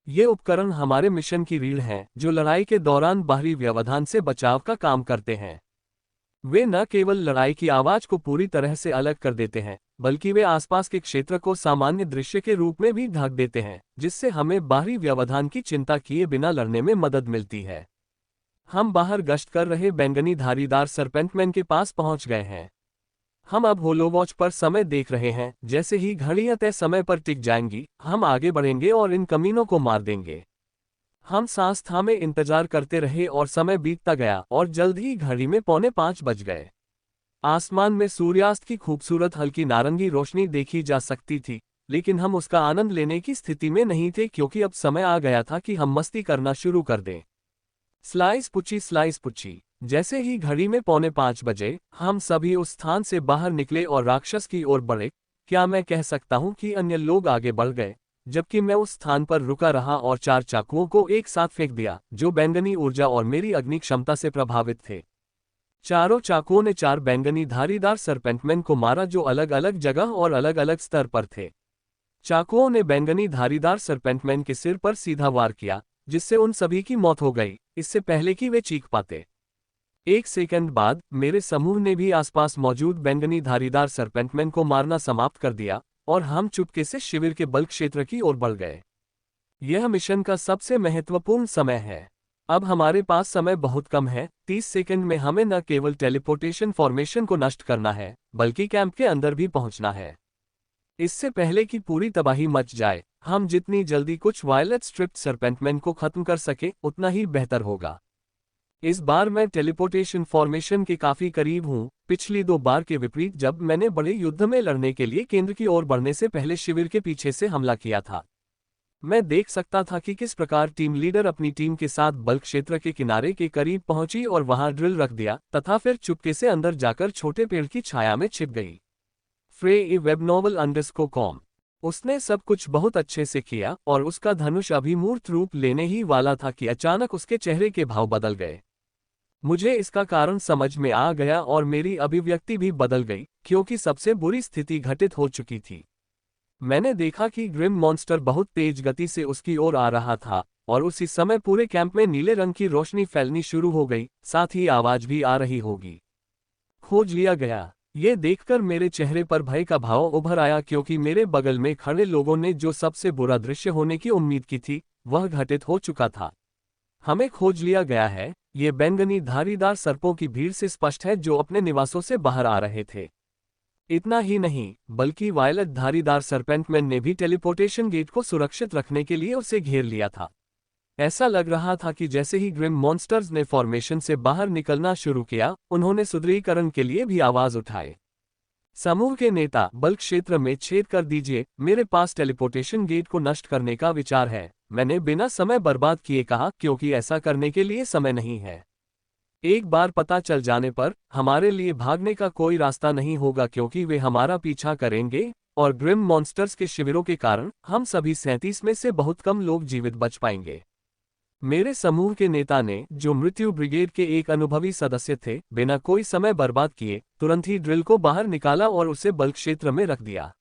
ये उपकरण हमारे मिशन की रीढ़ हैं, जो लड़ाई के दौरान बाहरी व्यवधान से बचाव का काम करते हैं। वे न केवल लड़ाई की आवाज को पूरी तरह से अलग कर देते हैं, बल्कि वे आसपास के क्षेत्र को सामान्य दृश्य के रूप में भी ढक देते हैं, जिससे हमें बाहरी व्यवधान की चिंता किए बिना लड़ने में मदद मिलती है। हम बाहर गश्त कर रहे बैंगनी धारीदार सरपेंटमैन के पास पहुंच गए हैं। हम अब होलोवॉच पर समय देख रहे हैं। जैसे ही घड़ियां तय समय पर टिक जाएंगी, हम आगे बढ़ेंगे और इन कमीनों को मार देंगे। हम सांस थामे इंतजार करते रहे और समय बीतता गया और जल्द ही घड़ी में 4:45 बज गए। आसमान में सूर्यास्त की खूबसूरत हल्की नारंगी रोशनी देखी जा सकती थी, लेकिन हम उसका आनंद लेने की स्थिति में नहीं थे क्योंकि अब समय आ गया था कि हम मस्ती करना शुरू कर दें। स्लाइस पुची जैसे ही घड़ी में 4:45 बजे हम सभी उस स्थान से बाहर निकले और राक्षस की ओर बढ़े। क्या मैं कह सकता हूँ कि अन्य लोग आगे बढ़ गए, जबकि मैं उस स्थान पर रुका रहा और 4 चाकुओं को एक साथ फेंक दिया जो बैंगनी ऊर्जा और मेरी अग्नि क्षमता से प्रभावित थे। चारों चाकुओं ने 4 बैंगनी धारीदार सरपेंटमैन को मारा जो अलग अलग जगह और अलग अलग स्तर पर थे। चाकुओं ने बैंगनी धारीदार सरपेंटमैन के सिर पर सीधा वार किया, जिससे उन सभी की मौत हो गई, इससे पहले कि वे चीख पाते। 1 सेकंड बाद मेरे समूह ने भी आसपास मौजूद बैंगनी धारीदार सरपेंटमैन को मारना समाप्त कर दिया और हम चुपके से शिविर के बल्क क्षेत्र की ओर बढ़ गए। यह मिशन का सबसे महत्वपूर्ण समय है। अब हमारे पास समय बहुत कम है। 30 सेकंड में हमें न केवल टेलीपोर्टेशन फॉर्मेशन को नष्ट करना है, बल्कि कैंप के अंदर भी पहुंचना है। इससे पहले कि पूरी तबाही मच जाए, हम जितनी जल्दी कुछ वायलेट स्ट्रिप्ड सरपेंटमैन को खत्म कर सके उतना ही बेहतर होगा। इस बार मैं टेलीपोर्टेशन फॉर्मेशन के काफी करीब हूं, पिछली 2 बार के विपरीत जब मैंने बड़े युद्ध में लड़ने के लिए केंद्र की ओर बढ़ने से पहले शिविर के पीछे से हमला किया था। मैं देख सकता था कि किस प्रकार टीम लीडर अपनी टीम के साथ बल्क क्षेत्र के किनारे के करीब पहुंची और वहां ड्रिल रख दिया तथा फिर चुपके से अंदर जाकर छोटे पेड़ की छाया में छिप गई। frey_webnovel_com। उसने सब कुछ बहुत अच्छे से किया और उसका धनुष अभी मूर्त रूप लेने ही वाला था कि अचानक उसके चेहरे के भाव बदल गए। मुझे इसका कारण समझ में आ गया और मेरी अभिव्यक्ति भी बदल गई, क्योंकि सबसे बुरी स्थिति घटित हो चुकी थी। मैंने देखा कि ग्रिम मॉन्स्टर बहुत तेज गति से उसकी ओर आ रहा था और उसी समय पूरे कैंप में नीले रंग की रोशनी फैलनी शुरू हो गई, साथ ही आवाज भी आ रही होगी। खोज लिया गया। ये देखकर मेरे चेहरे पर भय का भाव उभर आया, क्योंकि मेरे बगल में खड़े लोगों ने जो सबसे बुरा दृश्य होने की उम्मीद की थी वह घटित हो चुका था। हमें खोज लिया गया है। ये बैंगनी धारीदार सर्पों की भीड़ से स्पष्ट है जो अपने निवासों से बाहर आ रहे थे। इतना ही नहीं, बल्कि वायलेट धारीदार सरपेंटमैन ने भी टेलीपोर्टेशन गेट को सुरक्षित रखने के लिए उसे घेर लिया था। ऐसा लग रहा था कि जैसे ही ग्रिम मॉन्स्टर्स ने फॉर्मेशन से बाहर निकलना शुरू किया, उन्होंने सुदृढ़ीकरण के लिए भी आवाज उठाई। समूह के नेता, बल्क क्षेत्र में छेद कर दीजिए, मेरे पास टेलीपोर्टेशन गेट को नष्ट करने का विचार है, मैंने बिना समय बर्बाद किए कहा, क्योंकि ऐसा करने के लिए समय नहीं है। एक बार पता चल जाने पर हमारे लिए भागने का कोई रास्ता नहीं होगा, क्योंकि वे हमारा पीछा करेंगे और ग्रिम मॉन्स्टर्स के शिविरों के कारण हम सभी 37 में से बहुत कम लोग जीवित बच पाएंगे। मेरे समूह के नेता ने, जो मृत्यु ब्रिगेड के एक अनुभवी सदस्य थे, बिना कोई समय बर्बाद किए तुरंत ही ड्रिल को बाहर निकाला और उसे बल्क क्षेत्र में रख दिया।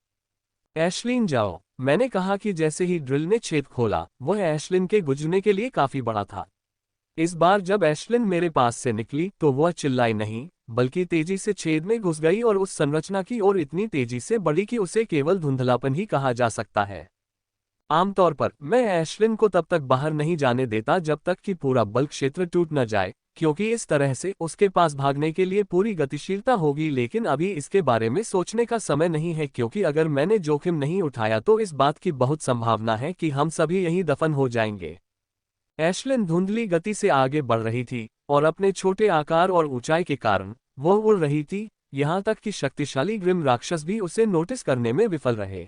एशलिन जाओ, मैंने कहा कि जैसे ही ड्रिल ने छेद खोला, वह एशलिन के गुजरने के लिए काफी बड़ा था। इस बार जब एशलिन मेरे पास से निकली तो वह चिल्लाई नहीं, बल्कि तेजी से छेद में घुस गई और उस संरचना की ओर इतनी तेजी से बढ़ी कि उसे केवल धुंधलापन ही कहा जा सकता है। आमतौर पर मैं एशलिन को तब तक बाहर नहीं जाने देता जब तक कि पूरा बल्क क्षेत्र टूट न जाए, क्योंकि इस तरह से उसके पास भागने के लिए पूरी गतिशीलता होगी। लेकिन अभी इसके बारे में सोचने का समय नहीं है, क्योंकि अगर मैंने जोखिम नहीं उठाया तो इस बात की बहुत संभावना है कि हम सभी यहीं दफन हो जाएंगे। एशलिन धुंधली गति से आगे बढ़ रही थी और अपने छोटे आकार और ऊंचाई के कारण वह उड़ रही थी, यहां तक कि शक्तिशाली ग्रिम राक्षस भी उसे नोटिस करने में विफल रहे।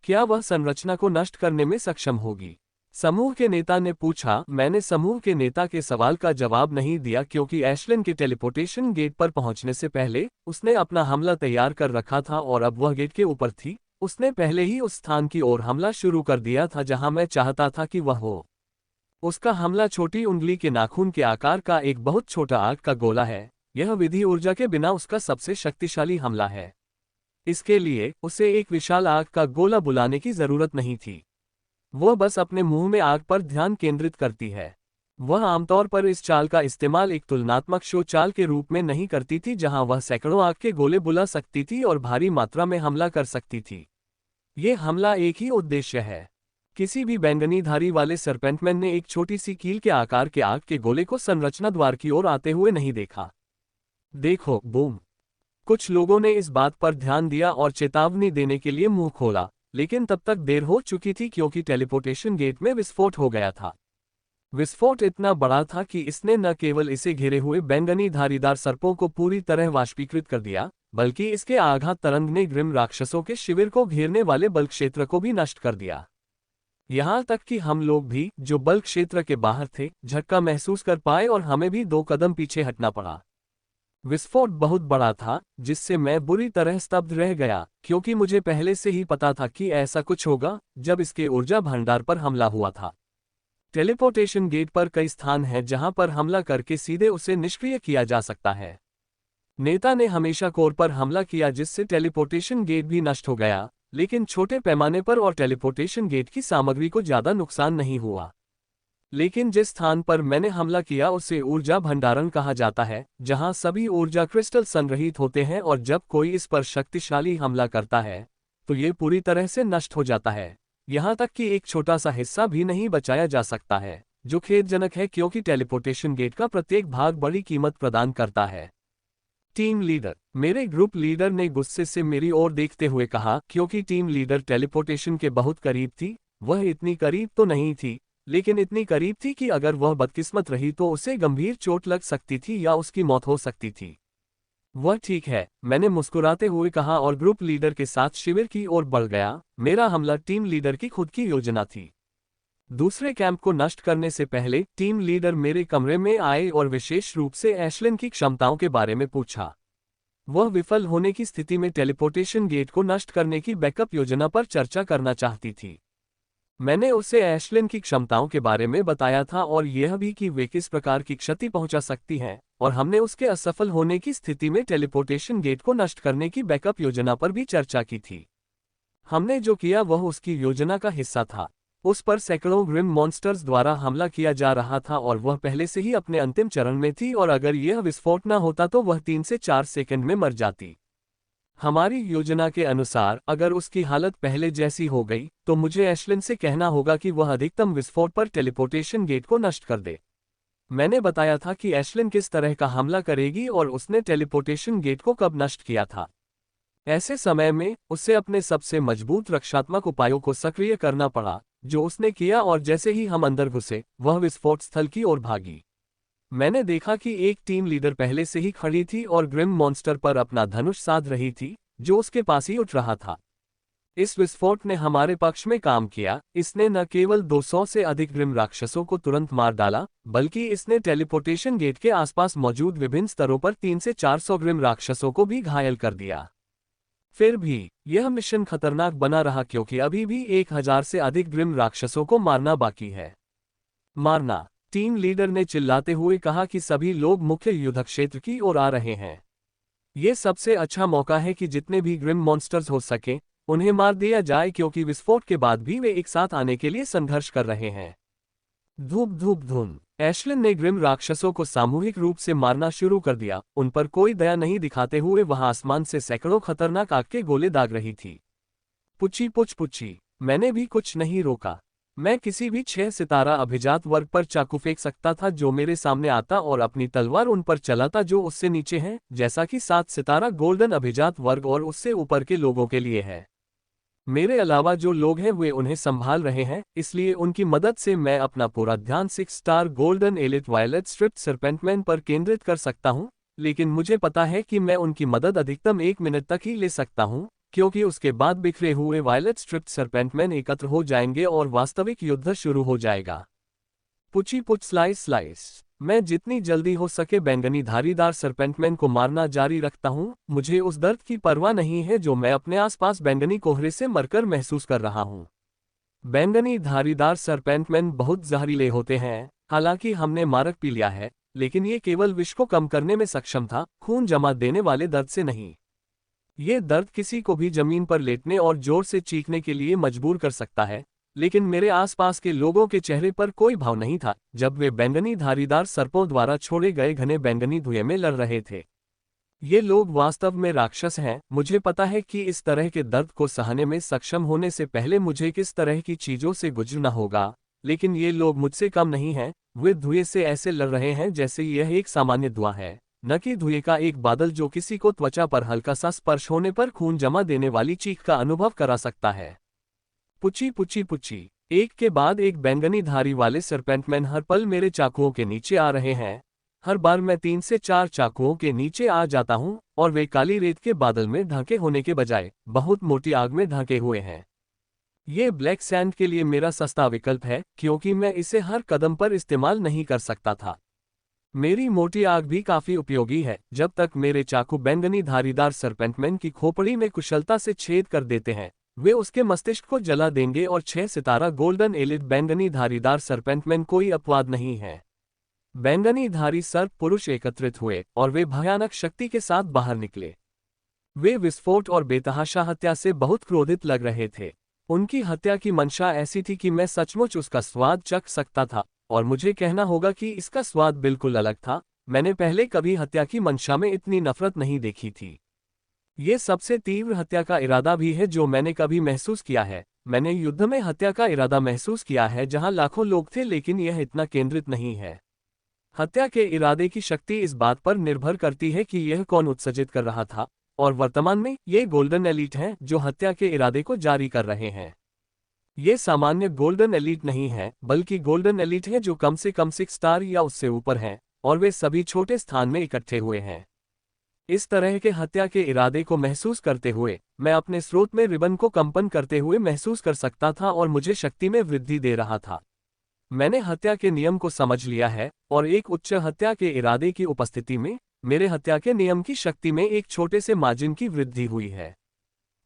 क्या वह संरचना को नष्ट करने में सक्षम होगी? समूह के नेता ने पूछा। मैंने समूह के नेता के सवाल का जवाब नहीं दिया, क्योंकि एशलिन के टेलीपोर्टेशन गेट पर पहुंचने से पहले उसने अपना हमला तैयार कर रखा था और अब वह गेट के ऊपर थी। उसने पहले ही उस स्थान की ओर हमला शुरू कर दिया था जहां मैं चाहता था कि वह हो। उसका हमला छोटी उंगली के नाखून के आकार का एक बहुत छोटा आग का गोला है। यह विधि ऊर्जा के बिना उसका सबसे शक्तिशाली हमला है। इसके लिए उसे एक विशाल आग का गोला बुलाने की जरूरत नहीं थी। वह बस अपने मुंह में आग पर ध्यान केंद्रित करती है। वह आमतौर पर इस चाल का इस्तेमाल एक तुलनात्मक शो चाल के रूप में नहीं करती थी, जहां वह सैकड़ों आग के गोले बुला सकती थी और भारी मात्रा में हमला कर सकती थी। ये हमला एक ही उद्देश्य है। किसी भी बैंगनीधारी वाले सरपेंटमैन ने एक छोटी सी कील के आकार के आग के गोले को संरचना द्वार की ओर आते हुए नहीं देखा। देखो, बूम! कुछ लोगों ने इस बात पर ध्यान दिया और चेतावनी देने के लिए मुंह खोला, लेकिन तब तक देर हो चुकी थी, क्योंकि टेलीपोर्टेशन गेट में विस्फोट हो गया था। विस्फोट इतना बड़ा था कि इसने न केवल इसे घिरे हुए बैंगनी धारीदार सर्पों को पूरी तरह वाष्पीकृत कर दिया, बल्कि इसके आघात तरंग ने ग्रिम राक्षसों के शिविर को घेरने वाले बल्क क्षेत्र को भी नष्ट कर दिया। यहाँ तक कि हम लोग भी, जो बल्क क्षेत्र के बाहर थे, झटका महसूस कर पाए और हमें भी 2 कदम पीछे हटना पड़ा। विस्फोट बहुत बड़ा था, जिससे मैं बुरी तरह स्तब्ध रह गया, क्योंकि मुझे पहले से ही पता था कि ऐसा कुछ होगा जब इसके ऊर्जा भंडार पर हमला हुआ था। टेलीपोर्टेशन गेट पर कई स्थान हैं जहां पर हमला करके सीधे उसे निष्क्रिय किया जा सकता है। नेता ने हमेशा कोर पर हमला किया जिससे टेलीपोर्टेशन गेट भी नष्ट हो गया, लेकिन छोटे पैमाने पर और टेलीपोर्टेशन गेट की सामग्री को ज्यादा नुकसान नहीं हुआ। लेकिन जिस स्थान पर मैंने हमला किया उसे ऊर्जा भंडारण कहा जाता है, जहां सभी ऊर्जा क्रिस्टल संग्रहित होते हैं और जब कोई इस पर शक्तिशाली हमला करता है तो ये पूरी तरह से नष्ट हो जाता है। यहां तक कि एक छोटा सा हिस्सा भी नहीं बचाया जा सकता है, जो खेदजनक है क्योंकि टेलीपोर्टेशन गेट का प्रत्येक भाग बड़ी कीमत प्रदान करता है। टीम लीडर, मेरे ग्रुप लीडर ने गुस्से से मेरी ओर देखते हुए कहा, क्योंकि टीम लीडर टेलीपोर्टेशन के बहुत करीब थी। वह इतनी करीब तो नहीं थी, लेकिन इतनी करीब थी कि अगर वह बदकिस्मत रही तो उसे गंभीर चोट लग सकती थी या उसकी मौत हो सकती थी। वह ठीक है, मैंने मुस्कुराते हुए कहा और ग्रुप लीडर के साथ शिविर की ओर बढ़ गया। मेरा हमला टीम लीडर की खुद की योजना थी। दूसरे कैंप को नष्ट करने से पहले टीम लीडर मेरे कमरे में आए और विशेष रूप से एशलिन की क्षमताओं के बारे में पूछा। वह विफल होने की स्थिति में टेलीपोर्टेशन गेट को नष्ट करने की बैकअप योजना पर चर्चा करना चाहती थी। मैंने उसे एशलिन की क्षमताओं के बारे में बताया था और यह भी कि वे किस प्रकार की क्षति पहुंचा सकती हैं, और हमने उसके असफल होने की स्थिति में टेलीपोर्टेशन गेट को नष्ट करने की बैकअप योजना पर भी चर्चा की थी। हमने जो किया वह उसकी योजना का हिस्सा था। उस पर सैकड़ों ग्रिम मॉन्स्टर्स द्वारा हमला किया जा रहा था और वह पहले से ही अपने अंतिम चरण में थी, और अगर यह विस्फोट न होता तो वह 3 से 4 सेकंड में मर जाती। हमारी योजना के अनुसार अगर उसकी हालत पहले जैसी हो गई तो मुझे एशलिन से कहना होगा कि वह अधिकतम विस्फोट पर टेलीपोर्टेशन गेट को नष्ट कर दे। मैंने बताया था कि एशलिन किस तरह का हमला करेगी और उसने टेलीपोर्टेशन गेट को कब नष्ट किया था। ऐसे समय में उसे अपने सबसे मजबूत रक्षात्मक उपायों को सक्रिय करना पड़ा, जो उसने किया, और जैसे ही हम अंदर घुसे वह विस्फोट स्थल की ओर भागी। मैंने देखा कि एक टीम लीडर पहले से ही खड़ी थी और ग्रिम मॉन्स्टर पर अपना धनुष साध रही थी, जो उसके पास ही उठ रहा था। इस विस्फोट ने हमारे पक्ष में काम किया। इसने न केवल 200 से अधिक ग्रिम राक्षसों को तुरंत मार डाला, बल्कि इसने टेलीपोर्टेशन गेट के आसपास मौजूद विभिन्न स्तरों पर 300 से 400 ग्रिम राक्षसों को भी घायल कर दिया। फिर भी यह मिशन खतरनाक बना रहा क्योंकि अभी भी 1000 से अधिक ग्रिम राक्षसों को मारना बाकी है। मारना, टीम लीडर ने चिल्लाते हुए कहा कि सभी लोग मुख्य युद्ध क्षेत्र की ओर आ रहे हैं। ये सबसे अच्छा मौका है कि जितने भी ग्रिम मॉन्स्टर्स हो सके उन्हें मार दिया जाए, क्योंकि विस्फोट के बाद भी वे एक साथ आने के लिए संघर्ष कर रहे हैं। धूप धूप धुन, एशलिन ने ग्रिम राक्षसों को सामूहिक रूप से मारना शुरू कर दिया। उन पर कोई दया नहीं दिखाते हुए वहां आसमान से सैकड़ों खतरनाक आग के गोले दाग रही थी। पुची पुच पुची, मैंने भी कुछ नहीं रोका। मैं किसी भी 6 सितारा अभिजात वर्ग पर चाकू फेंक सकता था जो मेरे सामने आता, और अपनी तलवार उन पर चलाता जो उससे नीचे हैं, जैसा कि 7 सितारा गोल्डन अभिजात वर्ग और उससे ऊपर के लोगों के लिए है। मेरे अलावा जो लोग हैं वे उन्हें संभाल रहे हैं, इसलिए उनकी मदद से मैं अपना पूरा ध्यान 6 star golden elite violet striped serpentman पर केंद्रित कर सकता हूं। लेकिन मुझे पता है कि मैं उनकी मदद अधिकतम 1 मिनट तक ही ले सकता हूं, क्योंकि उसके बाद बिखरे हुए वायलेट स्ट्रिप्ड सर्पेंटमैन एकत्र हो जाएंगे और वास्तविक युद्ध शुरू हो जाएगा। पुची पुच स्लाइस स्लाइस, मैं जितनी जल्दी हो सके बैंगनी धारीदार सर्पेंटमैन को मारना जारी रखता हूं। मुझे उस दर्द की परवाह नहीं है जो मैं अपने आसपास बैंगनी कोहरे से मरकर महसूस कर रहा हूं। बैंगनी धारीदार सर्पेंटमैन बहुत जहरीले होते हैं। हालांकि हमने मारक पी लिया है, लेकिन ये केवल विष को कम करने में सक्षम था, खून जमा देने वाले दर्द से नहीं। ये दर्द किसी को भी जमीन पर लेटने और जोर से चीखने के लिए मजबूर कर सकता है, लेकिन मेरे आसपास के लोगों के चेहरे पर कोई भाव नहीं था जब वे बैंगनी धारीदार सर्पों द्वारा छोड़े गए घने बैंगनी धुएं में लड़ रहे थे। ये लोग वास्तव में राक्षस हैं। मुझे पता है कि इस तरह के दर्द को सहने में सक्षम होने से पहले मुझे किस तरह की चीजों से गुजरना होगा, लेकिन ये लोग मुझसे कम नहीं हैं। वे धुएं से ऐसे लड़ रहे हैं जैसे यह एक सामान्य धुआं है, न कि धुएं का एक बादल जो किसी को त्वचा पर हल्का सा स्पर्श होने पर खून जमा देने वाली चीख का अनुभव करा सकता है। पुची पुची पुची, एक के बाद एक बैंगनी धारी वाले सर्पेंटमैन हर पल मेरे चाकुओं के नीचे आ रहे हैं। हर बार मैं 3 से 4 चाकुओं के नीचे आ जाता हूं और वे काली रेत के बादल में ढके होने के बजाय बहुत मोटी आग में ढके हुए हैं। ये ब्लैक सैंड के लिए मेरा सस्ता विकल्प है क्योंकि मैं इसे हर कदम पर इस्तेमाल नहीं कर सकता था। मेरी मोटी आग भी काफी उपयोगी है। जब तक मेरे चाकू बैंगनी धारीदार सरपेंटमैन की खोपड़ी में कुशलता से छेद कर देते हैं, वे उसके मस्तिष्क को जला देंगे और 6 सितारा गोल्डन एलिट बैंगनी धारीदार सरपेंटमैन कोई अपवाद नहीं है। बैंगनी धारी सर्प पुरुष एकत्रित हुए और वे भयानक शक्ति के साथ बाहर निकले। वे विस्फोट और बेतहाशा हत्या से बहुत क्रोधित लग रहे थे। उनकी हत्या की मंशा ऐसी थी कि मैं सचमुच उसका स्वाद चख सकता था, और मुझे कहना होगा कि इसका स्वाद बिल्कुल अलग था। मैंने पहले कभी हत्या की मंशा में इतनी नफरत नहीं देखी थी। ये सबसे तीव्र हत्या का इरादा भी है जो मैंने कभी महसूस किया है। मैंने युद्ध में हत्या का इरादा महसूस किया है जहां लाखों लोग थे, लेकिन यह इतना केंद्रित नहीं है। हत्या के इरादे की शक्ति इस बात पर निर्भर करती है कि यह कौन उत्सर्जित कर रहा था, और वर्तमान में ये गोल्डन एलीट हैं जो हत्या के इरादे को जारी कर रहे हैं। ये सामान्य गोल्डन एलीट नहीं है, बल्कि गोल्डन एलीट हैं जो कम से कम 6 स्टार या उससे ऊपर हैं, और वे सभी छोटे स्थान में इकट्ठे हुए हैं। इस तरह के हत्या के इरादे को महसूस करते हुए, मैं अपने स्रोत में रिबन को कंपन करते हुए महसूस कर सकता था और मुझे शक्ति में वृद्धि दे रहा था। मैंने हत्या के नियम को समझ लिया है, और एक उच्च हत्या के इरादे की उपस्थिति में मेरे हत्या के नियम की शक्ति में एक छोटे से मार्जिन की वृद्धि हुई है।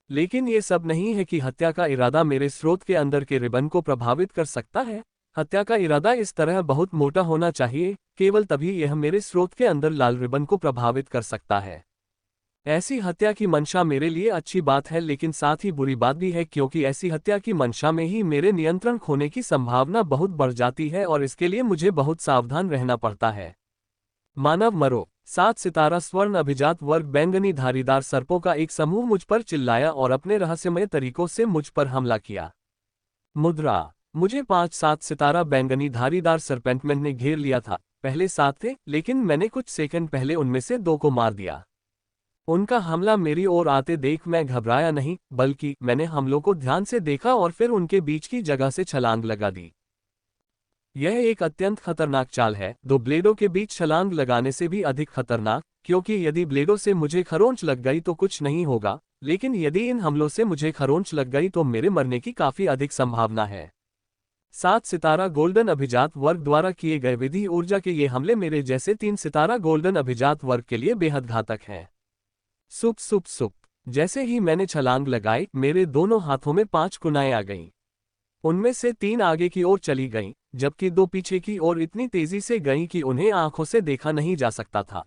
लेकिन ये सब नहीं है कि हत्या का इरादा मेरे स्रोत के अंदर के रिबन को प्रभावित कर सकता है। हत्या का इरादा इस तरह बहुत मोटा होना चाहिए, केवल तभी यह मेरे स्रोत के अंदर लाल रिबन को प्रभावित कर सकता है। ऐसी हत्या की मंशा मेरे लिए अच्छी बात है, लेकिन साथ ही बुरी बात भी है, क्योंकि ऐसी हत्या की मंशा में ही मेरे नियंत्रण खोने की संभावना बहुत बढ़ जाती है, और इसके लिए मुझे बहुत सावधान रहना पड़ता है। मानव मरो। 7 सितारा स्वर्ण अभिजात वर्ग बैंगनी धारीदार सर्पों का एक समूह मुझ पर चिल्लाया और अपने रहस्यमय तरीकों से मुझ पर हमला किया। मुद्रा। मुझे 5-7 सितारा बैंगनी धारीदार सरपेंटमैन ने घेर लिया था। पहले 7 थे, लेकिन मैंने कुछ सेकंड पहले उनमें से 2 को मार दिया। उनका हमला मेरी ओर आते देख मैं घबराया नहीं, बल्कि मैंने हमलों को ध्यान से देखा और फिर उनके बीच की जगह से छलांग लगा दी। यह एक अत्यंत खतरनाक चाल है, 2 ब्लेडों के बीच छलांग लगाने से भी अधिक खतरनाक, क्योंकि यदि ब्लेडों से मुझे खरोंच लग गई तो कुछ नहीं होगा, लेकिन यदि इन हमलों से मुझे खरोंच लग गई तो मेरे मरने की काफी अधिक संभावना है। 7 सितारा गोल्डन अभिजात वर्ग द्वारा किए गए विधि ऊर्जा के ये हमले मेरे जैसे 3 सितारा गोल्डन अभिजात वर्ग के लिए बेहद घातक हैं। सुप सुप सुप। जैसे ही मैंने छलांग लगाई, मेरे दोनों हाथों में 5 कुनाएं आ गईं। उनमें से 3 आगे की ओर चली गईं, जबकि 2 पीछे की ओर इतनी तेजी से गईं कि उन्हें आंखों से देखा नहीं जा सकता था।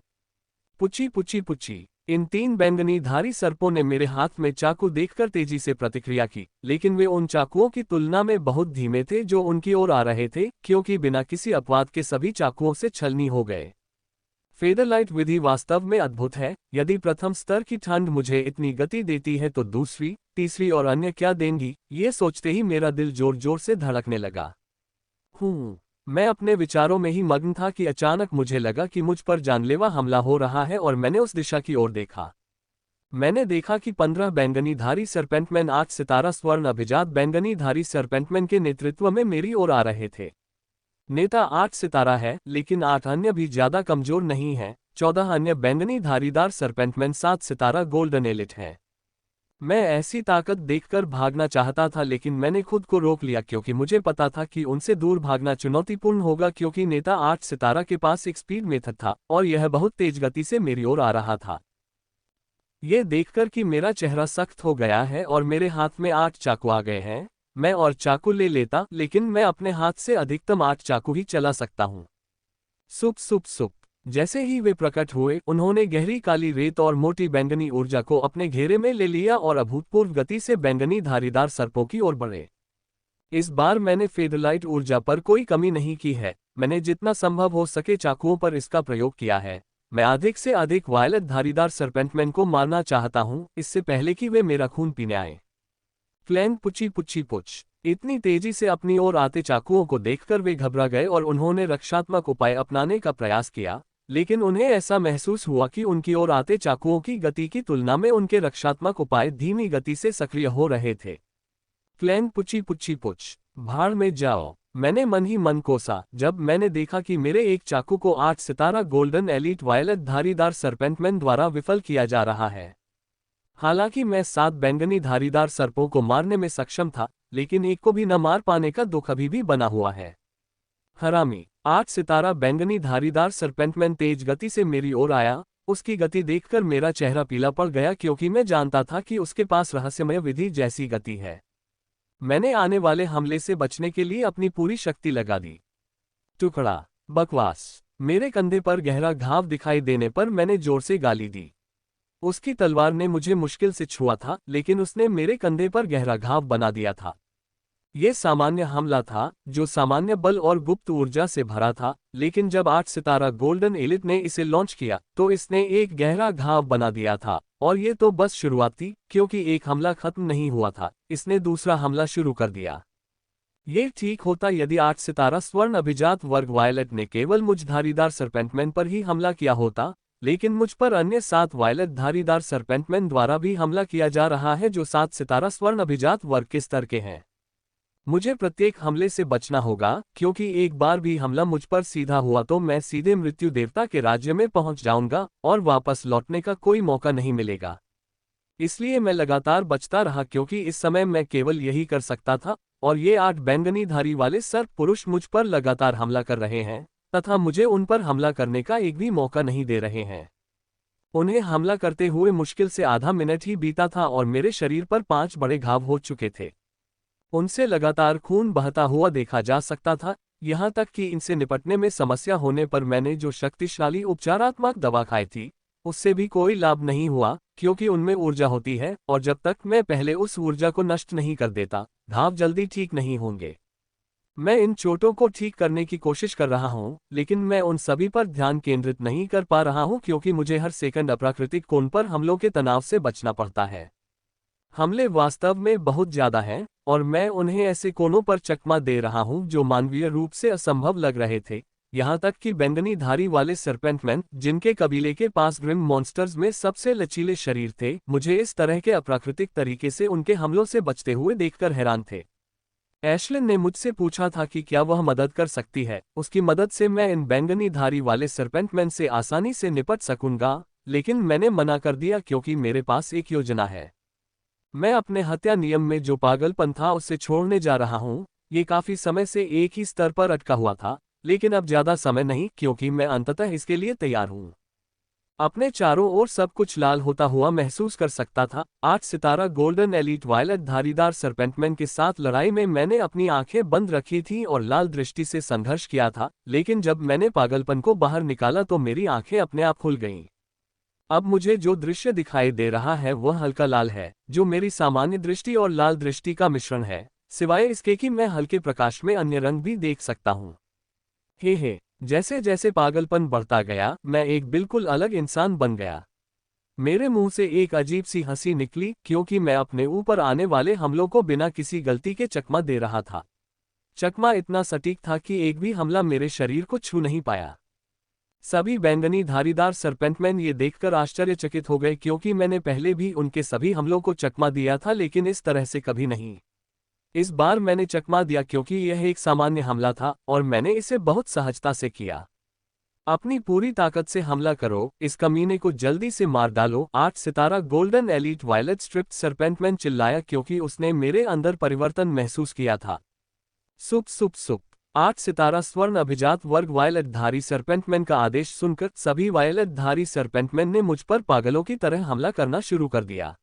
पुची पुची पुची। इन 3 बैंगनी धारी सर्पों ने मेरे हाथ में चाकू देखकर तेजी से प्रतिक्रिया की, लेकिन वे उन चाकुओं की तुलना में बहुत धीमे थे जो उनकी ओर आ रहे थे, क्योंकि बिना किसी अपवाद के सभी चाकुओं से छलनी हो गए। फेदरलाइट विधि वास्तव में अद्भुत है। यदि प्रथम स्तर की ठंड मुझे इतनी गति देती है तो दूसरी, तीसरी और अन्य क्या देंगी, ये सोचते ही मेरा दिल जोर जोर से धड़कने लगा। मैं अपने विचारों में ही मग्न था कि अचानक मुझे लगा कि मुझ पर जानलेवा हमला हो रहा है, और मैंने उस दिशा की ओर देखा। मैंने देखा कि 15 बैंगनी धारी सरपेंटमैन 8 सितारा स्वर्ण अभिजात बैंगनी धारी सरपेंटमैन के नेतृत्व में मेरी ओर आ रहे थे। नेता 8 सितारा है, लेकिन 8 अन्य भी ज्यादा कमजोर नहीं हैं। 14 अन्य बैंगनी धारीदार सरपेंटमैन 7 सितारा गोल्डन एलिट हैं। मैं ऐसी ताकत देखकर भागना चाहता था, लेकिन मैंने खुद को रोक लिया, क्योंकि मुझे पता था कि उनसे दूर भागना चुनौतीपूर्ण होगा, क्योंकि नेता 8 सितारा के पास एक स्पीड मेथड था और यह बहुत तेज गति से मेरी ओर आ रहा था। ये देखकर कि मेरा चेहरा सख्त हो गया है और मेरे हाथ में 8 चाकू आ गए हैं, मैं और चाकू ले लेता, लेकिन मैं अपने हाथ से अधिकतम 8 चाकू ही चला सकता हूं। सुप सुप सुप। जैसे ही वे प्रकट हुए, उन्होंने गहरी काली रेत और मोटी बैंगनी ऊर्जा को अपने घेरे में ले लिया और अभूतपूर्व गति से बैंगनी धारीदार सर्पों की ओर बढ़े। इस बार मैंने फेदरलाइट ऊर्जा पर कोई कमी नहीं की है। मैंने जितना संभव हो सके चाकुओं पर इसका प्रयोग किया है। मैं अधिक से अधिक वायलेट धारीदार सरपेंटमैन को मारना चाहता हूं, इससे पहले कि वे मेरा खून पीने आए। फ्लैंग पुची पुची पुच। इतनी तेजी से अपनी ओर आते चाकुओं को देखकर वे घबरा गए और उन्होंने रक्षात्मक उपाय अपनाने का प्रयास किया, लेकिन उन्हें ऐसा महसूस हुआ कि उनकी ओर आते चाकुओं की गति की तुलना में उनके रक्षात्मक उपाय धीमी गति से सक्रिय हो रहे थे। फ्लैंग पुची पुची पुच। भाड़ में जाओ। मैंने मन ही मन कोसा जब मैंने देखा कि मेरे एक चाकू को 8 सितारा गोल्डन एलीट वायलेट धारीदार सरपेंटमैन द्वारा विफल किया जा रहा है। हालांकि मैं 7 बैंगनी धारीदार सर्पों को मारने में सक्षम था, लेकिन एक को भी न मार पाने का दुख अभी भी बना हुआ है। हरामी। 8 सितारा बैंगनी धारीदार सरपेंटमैन तेज गति से मेरी ओर आया। उसकी गति देखकर मेरा चेहरा पीला पड़ गया क्योंकि मैं जानता था कि उसके पास रहस्यमय विधि जैसी गति है। मैंने आने वाले हमले से बचने के लिए अपनी पूरी शक्ति लगा दी। टुकड़ा। बकवास। मेरे कंधे पर गहरा घाव दिखाई देने पर मैंने जोर से गाली दी। उसकी तलवार ने मुझे मुश्किल से छुआ था, लेकिन उसने मेरे कंधे पर गहरा घाव बना दिया था। यह सामान्य हमला था, जो सामान्य बल और गुप्त ऊर्जा से भरा था, लेकिन जब 8 सितारा गोल्डन एलिट ने इसे लॉन्च किया, तो इसने एक गहरा घाव बना दिया था। और ये तो बस शुरुआत थी, क्योंकि एक हमला खत्म नहीं हुआ था, इसने दूसरा हमला शुरू कर दिया। ये ठीक होता यदि 8 सितारा स्वर्ण अभिजात वर्ग वायलेट ने केवल मुझ धारीदार सरपेंटमैन पर ही हमला किया होता, लेकिन मुझ पर अन्य 7 वायलेट धारीदार सरपेंटमैन द्वारा भी हमला किया जा रहा है जो 7 सितारा स्वर्ण अभिजात वर्ग के स्तर के हैं। मुझे प्रत्येक हमले से बचना होगा, क्योंकि एक बार भी हमला मुझ पर सीधा हुआ तो मैं सीधे मृत्यु देवता के राज्य में पहुंच जाऊंगा और वापस लौटने का कोई मौका नहीं मिलेगा। इसलिए मैं लगातार बचता रहा क्योंकि इस समय मैं केवल यही कर सकता था, और ये 8 बैंगनी धारी वाले सर्प पुरुष मुझ पर लगातार हमला कर रहे हैं, तथा मुझे उन पर हमला करने का एक भी मौका नहीं दे रहे हैं। उन्हें हमला करते हुए मुश्किल से आधा मिनट ही बीता था और मेरे शरीर पर 5 बड़े घाव हो चुके थे। उनसे लगातार खून बहता हुआ देखा जा सकता था, यहाँ तक कि इनसे निपटने में समस्या होने पर मैंने जो शक्तिशाली उपचारात्मक दवा खाई थी, उससे भी कोई लाभ नहीं हुआ, क्योंकि उनमें ऊर्जा होती है और जब तक मैं पहले उस ऊर्जा को नष्ट नहीं कर देता, घाव जल्दी ठीक नहीं होंगे। मैं इन चोटों को ठीक करने की कोशिश कर रहा हूं, लेकिन मैं उन सभी पर ध्यान केंद्रित नहीं कर पा रहा हूं क्योंकि मुझे हर सेकंड अप्राकृतिक कोण पर हमलों के तनाव से बचना पड़ता है। हमले वास्तव में बहुत ज्यादा हैं, और मैं उन्हें ऐसे कोनों पर चकमा दे रहा हूं जो मानवीय रूप से असंभव लग रहे थे, यहां तक कि बैंगनी धारी वाले सरपेंटमैन, जिनके कबीले के पास ग्रिम मॉन्स्टर्स में सबसे लचीले शरीर थे, मुझे इस तरह के अप्राकृतिक तरीके से उनके हमलों से बचते हुए देखकर हैरान थे। एशलिन ने मुझसे पूछा था कि क्या वह मदद कर सकती है, उसकी मदद से मैं इन बैंगनी धारी वाले सरपेंटमैन से आसानी से निपट सकूंगा, लेकिन मैंने मना कर दिया क्योंकि मेरे पास एक योजना है। मैं अपने हत्या नियम में जो पागलपन था उसे छोड़ने जा रहा हूं। ये काफी समय से एक ही स्तर पर अटका हुआ था, लेकिन अब ज्यादा समय नहीं क्योंकि मैं अंततः इसके लिए तैयार हूं। अपने चारों ओर सब कुछ लाल होता हुआ महसूस कर सकता था। 8 सितारा गोल्डन एलीट वायलेट धारीदार सरपेंटमैन के साथ लड़ाई में मैंने अपनी आंखें बंद रखी थी और लाल दृष्टि से संघर्ष किया था, लेकिन जब मैंने पागलपन को बाहर निकाला तो मेरी आंखें अपने आप खुल गईं। अब मुझे जो दृश्य दिखाई दे रहा है वह हल्का लाल है, जो मेरी सामान्य दृष्टि और लाल दृष्टि का मिश्रण है, सिवाय इसके कि मैं हल्के प्रकाश में अन्य रंग भी देख सकता हूँ। हे, जैसे जैसे पागलपन बढ़ता गया, मैं एक बिल्कुल अलग इंसान बन गया। मेरे मुंह से एक अजीब सी हंसी निकली क्योंकि मैं अपने ऊपर आने वाले हमलों को बिना किसी गलती के चकमा दे रहा था। चकमा इतना सटीक था कि एक भी हमला मेरे शरीर को छू नहीं पाया। सभी बैंगनी धारीदार सरपेंटमैन ये देखकर आश्चर्यचकित हो गए क्योंकि मैंने पहले भी उनके सभी हमलों को चकमा दिया था, लेकिन इस तरह से कभी नहीं। इस बार मैंने चकमा दिया क्योंकि यह एक सामान्य हमला था और मैंने इसे बहुत सहजता से किया। अपनी पूरी ताकत से हमला करो, इस कमीने को जल्दी से मार डालो, 8 सितारा गोल्डन एलीट वायलेट स्ट्रिप्ड सरपेंटमैन चिल्लाया क्योंकि उसने मेरे अंदर परिवर्तन महसूस किया था। सुप सुप सुप। 8 सितारा स्वर्ण अभिजात वर्ग वायलेट धारी सरपेंटमैन का आदेश सुनकर सभी वायलेट धारी सरपेंटमैन ने मुझ पर पागलों की तरह हमला करना शुरू कर दिया।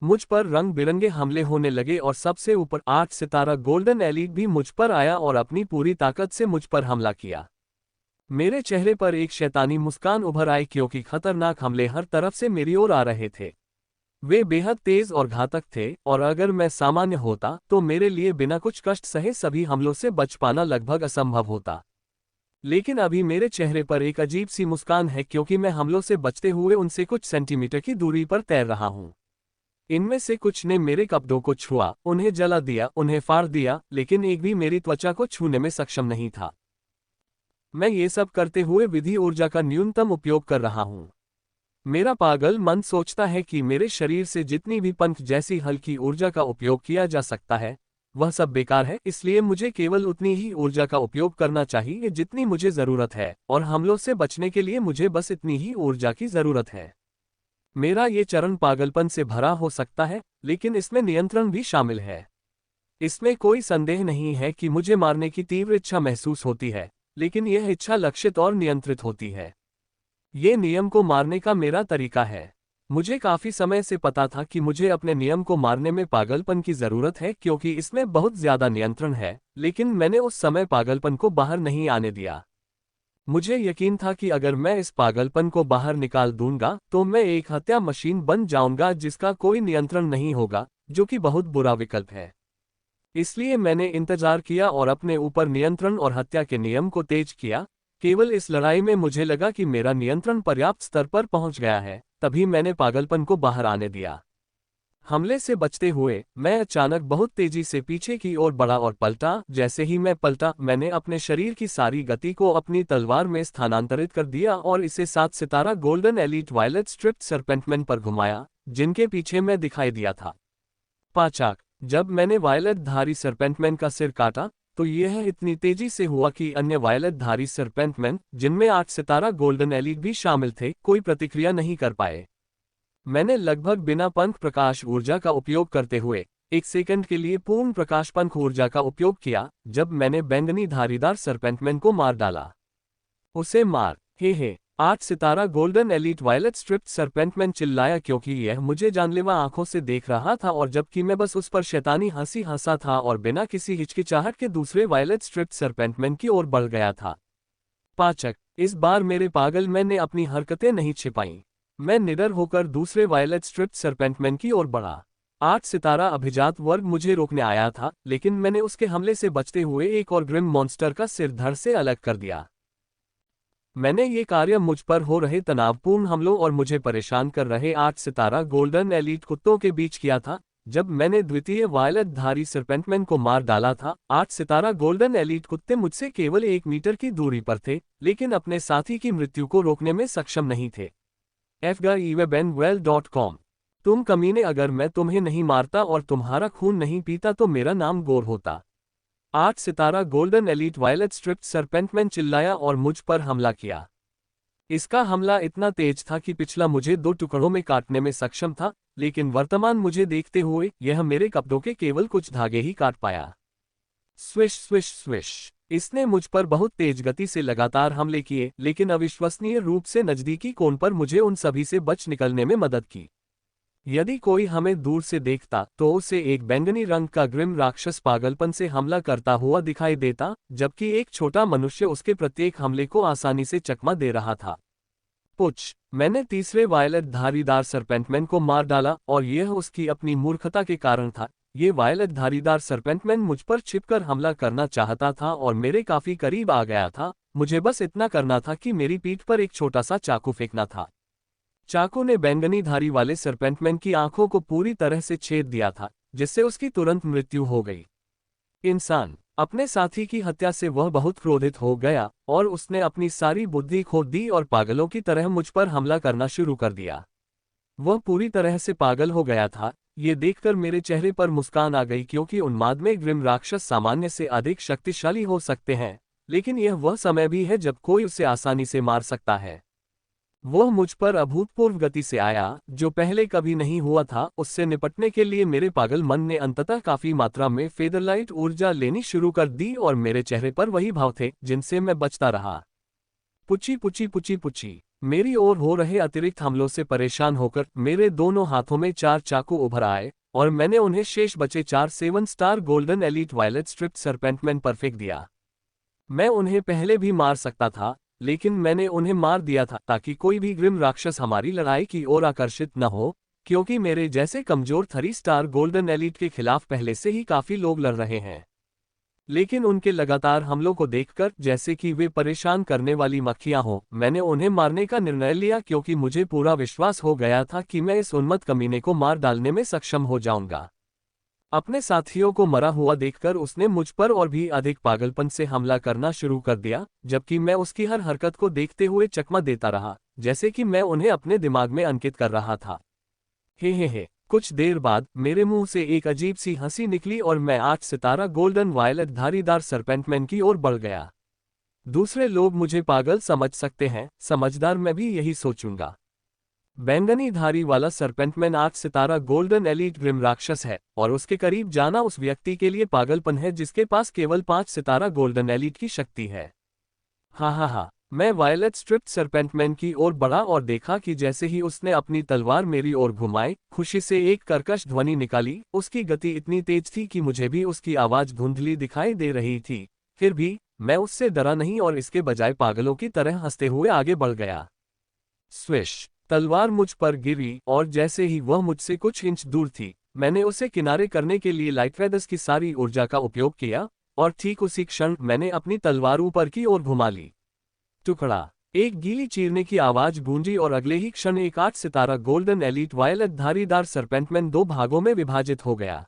मुझ पर रंग बिरंगे हमले होने लगे और सबसे ऊपर 8 सितारा गोल्डन एलीट भी मुझ पर आया और अपनी पूरी ताकत से मुझ पर हमला किया। मेरे चेहरे पर एक शैतानी मुस्कान उभर आई क्योंकि खतरनाक हमले हर तरफ से मेरी ओर आ रहे थे। वे बेहद तेज और घातक थे, और अगर मैं सामान्य होता तो मेरे लिए बिना कुछ कष्ट सहे सभी हमलों से बच पाना लगभग असंभव होता। लेकिन अभी मेरे चेहरे पर एक अजीब सी मुस्कान है क्योंकि मैं हमलों से बचते हुए उनसे कुछ सेंटीमीटर की दूरी पर तैर रहा हूं। इनमें से कुछ ने मेरे कपड़ों को छुआ, उन्हें जला दिया, उन्हें फाड़ दिया, लेकिन एक भी मेरी त्वचा को छूने में सक्षम नहीं था। मैं ये सब करते हुए विधि ऊर्जा का न्यूनतम उपयोग कर रहा हूं। मेरा पागल मन सोचता है कि मेरे शरीर से जितनी भी पंख जैसी हल्की ऊर्जा का उपयोग किया जा सकता है, वह सब बेकार है, इसलिए मुझे केवल उतनी ही ऊर्जा का उपयोग करना चाहिए जितनी मुझे जरूरत है, और हमलों से बचने के लिए मुझे बस इतनी ही ऊर्जा की जरूरत है। मेरा ये चरण पागलपन से भरा हो सकता है, लेकिन इसमें नियंत्रण भी शामिल है। इसमें कोई संदेह नहीं है कि मुझे मारने की तीव्र इच्छा महसूस होती है, लेकिन यह इच्छा लक्षित और नियंत्रित होती है। ये नियम को मारने का मेरा तरीका है। मुझे काफी समय से पता था कि मुझे अपने नियम को मारने में पागलपन की जरूरत है क्योंकि इसमें बहुत ज्यादा नियंत्रण है, लेकिन मैंने उस समय पागलपन को बाहर नहीं आने दिया। मुझे यकीन था कि अगर मैं इस पागलपन को बाहर निकाल दूंगा तो मैं एक हत्या मशीन बन जाऊंगा जिसका कोई नियंत्रण नहीं होगा, जो कि बहुत बुरा विकल्प है। इसलिए मैंने इंतजार किया और अपने ऊपर नियंत्रण और हत्या के नियम को तेज किया। केवल इस लड़ाई में मुझे लगा कि मेरा नियंत्रण पर्याप्त स्तर पर पहुंच गया है, तभी मैंने पागलपन को बाहर आने दिया। हमले से बचते हुए मैं अचानक बहुत तेजी से पीछे की ओर बढ़ा और पलटा। जैसे ही मैं पलटा, मैंने अपने शरीर की सारी गति को अपनी तलवार में स्थानांतरित कर दिया और इसे 7 सितारा golden elite violet striped serpentman पर घुमाया, जिनके पीछे मैं दिखाई दिया था। पाचाक, जब मैंने वायलेट धारी सर्पेंटमैन का सिर काटा तो यह इतनी तेजी से हुआ कि अन्य वायलेट धारी सर्पेंटमैन, जिनमें 8 सितारा गोल्डन एलीट भी शामिल थे, कोई प्रतिक्रिया नहीं कर पाए। मैंने लगभग बिना पंख प्रकाश ऊर्जा का उपयोग करते हुए 1 सेकंड के लिए पूर्ण प्रकाश पंख ऊर्जा का उपयोग किया जब मैंने बैंगनी धारीदार सर्पेंटमैन को मार डाला। उसे मार, हे 8 सितारा गोल्डन एलीट वायलेट स्ट्रिप्ड सर्पेंटमैन चिल्लाया क्योंकि यह मुझे जानलेवा आंखों से देख रहा था और जबकि मैं बस उस पर शैतानी हंसी हंसा था और बिना किसी हिचकिचाहट के दूसरे वायलेट स्ट्रिप्ड सर्पेंटमैन की ओर बढ़ गया था। पाचक, इस बार मेरे पागल मैन ने अपनी हरकतें नहीं छिपाईं। मैं निडर होकर दूसरे वायलेट स्ट्रिप्ड सर्पेंटमैन की ओर बढ़ा। 8 सितारा अभिजात वर्ग मुझे रोकने आया था, लेकिन मैंने उसके हमले से बचते हुए एक और ग्रिम मॉन्स्टर का सिर धड़ से अलग कर दिया। मैंने ये कार्य मुझ पर हो रहे तनावपूर्ण हमलों और मुझे परेशान कर रहे 8 सितारा गोल्डन एलीट कुत्तों के बीच किया था। जब मैंने द्वितीय वायलेट धारी सर्पेंटमैन को मार डाला था, 8 सितारा गोल्डन एलीट कुत्ते मुझसे केवल 1 मीटर की दूरी पर थे, लेकिन अपने साथी की मृत्यु को रोकने में सक्षम नहीं थे। fgaiwebenwell.com। तुम कमीने, अगर मैं तुम्हें नहीं मारता और तुम्हारा खून नहीं पीता तो मेरा नाम गोर होता। 8 सितारा गोल्डन एलीट वायलेट स्ट्रिप्ड सर्पेंटमैन चिल्लाया और मुझ पर हमला किया। इसका हमला इतना तेज था कि पिछला मुझे 2 टुकड़ों में काटने में सक्षम था, लेकिन वर्तमान मुझे देखते हुए यह मेरे कपड़ों के केवल कुछ धागे ही काट पाया। Swish swish swish. इसने मुझ पर बहुत तेज गति से लगातार हमले किए, लेकिन अविश्वसनीय रूप से नजदीकी कोण पर मुझे उन सभी से बच निकलने में मदद की। यदि कोई हमें दूर से देखता तो उसे एक बैंगनी रंग का ग्रिम राक्षस पागलपन से हमला करता हुआ दिखाई देता, जबकि एक छोटा मनुष्य उसके प्रत्येक हमले को आसानी से चकमा दे रहा था। पुच, मैंने तीसरे वायलेट धारीदार सर्पेंटमैन को मार डाला और यह उसकी अपनी मूर्खता के कारण था। ये वायलेट धारीदार सर्पेंटमैन मुझ पर छिपकर हमला करना चाहता था और मेरे काफी करीब आ गया था। मुझे बस इतना करना था कि मेरी पीठ पर एक छोटा सा चाकू फेंकना था। चाकू ने बैंगनी धारी वाले सर्पेंटमैन की आंखों को पूरी तरह से छेद दिया था, जिससे उसकी तुरंत मृत्यु हो गई। इंसान, अपने साथी की हत्या से वह बहुत क्रोधित हो गया और उसने अपनी सारी बुद्धि खो दी और पागलों की तरह मुझ पर हमला करना शुरू कर दिया। वह पूरी तरह से पागल हो गया था। ये देखकर मेरे चेहरे पर मुस्कान आ गई क्योंकि उन्माद में ग्रिम राक्षस सामान्य से अधिक शक्तिशाली हो सकते हैं, लेकिन यह वह समय भी है जब कोई उसे आसानी से मार सकता है। वह मुझ पर अभूतपूर्व गति से आया, जो पहले कभी नहीं हुआ था। उससे निपटने के लिए मेरे पागल मन ने अंततः काफी मात्रा में फेदरलाइट ऊर्जा लेनी शुरू कर दी और मेरे चेहरे पर वही भाव थे जिनसे मैं बचता रहा। पुची पुची पुची पुची। मेरी ओर हो रहे अतिरिक्त हमलों से परेशान होकर मेरे दोनों हाथों में 4 चाकू उभर आए और मैंने उन्हें शेष बचे 4 7 star golden elite violet striped serpentman पर फेंक दिया। मैं उन्हें पहले भी मार सकता था, लेकिन मैंने उन्हें मार दिया था ताकि कोई भी ग्रिम राक्षस हमारी लड़ाई की ओर आकर्षित न हो, क्योंकि मेरे जैसे कमजोर 3 स्टार गोल्डन एलीट के खिलाफ पहले से ही काफी लोग लड़ रहे हैं। लेकिन उनके लगातार हमलों को देखकर, जैसे कि वे परेशान करने वाली मक्खियां हों, मैंने उन्हें मारने का निर्णय लिया क्योंकि मुझे पूरा विश्वास हो गया था कि मैं इस उन्मत्त कमीने को मार डालने में सक्षम हो जाऊंगा। अपने साथियों को मरा हुआ देखकर उसने मुझ पर और भी अधिक पागलपन से हमला करना शुरू कर दिया, जबकि मैं उसकी हर हरकत को देखते हुए चकमा देता रहा, जैसे कि मैं उन्हें अपने दिमाग में अंकित कर रहा था। हे। कुछ देर बाद मेरे मुंह से एक अजीब सी हंसी निकली और मैं 8 सितारा गोल्डन वायलेट धारीदार सर्पेंटमैन की ओर बढ़ गया। दूसरे लोग मुझे पागल समझ सकते हैं, समझदार मैं भी यही सोचूंगा। बैंगनी धारी वाला सरपेंटमैन 8 सितारा गोल्डन एलीट ग्रिम राक्षस है, और उसके करीब जाना उस व्यक्ति के लिए पागलपन है जिसके पास केवल 5 सितारा गोल्डन एलीट की शक्ति है। हा, मैं वायलेट स्ट्रिप्ड सरपेंटमैन की ओर बढ़ा और देखा कि जैसे ही उसने अपनी तलवार मेरी ओर घुमाई, खुशी से एक कर्कश ध्वनि निकाली। उसकी गति इतनी तेज थी कि मुझे भी उसकी आवाज धुंधली दिखाई दे रही थी। फिर भी मैं उससे डरा नहीं और इसके बजाय पागलों की तरह हंसते हुए आगे बढ़ गया। स्विश! तलवार मुझ पर गिरी और जैसे ही वह मुझसे कुछ इंच दूर थी, मैंने उसे किनारे करने के लिए लाइटवेदस की सारी ऊर्जा का उपयोग किया, और ठीक उसी क्षण मैंने अपनी तलवार ऊपर की ओर घुमा ली। टुकड़ा! एक गीली चीरने की आवाज गूंजी और अगले ही क्षण एक 8 सितारा गोल्डन एलीट वायलेट धारीदार सरपेंटमैन 2 भागों में विभाजित हो गया।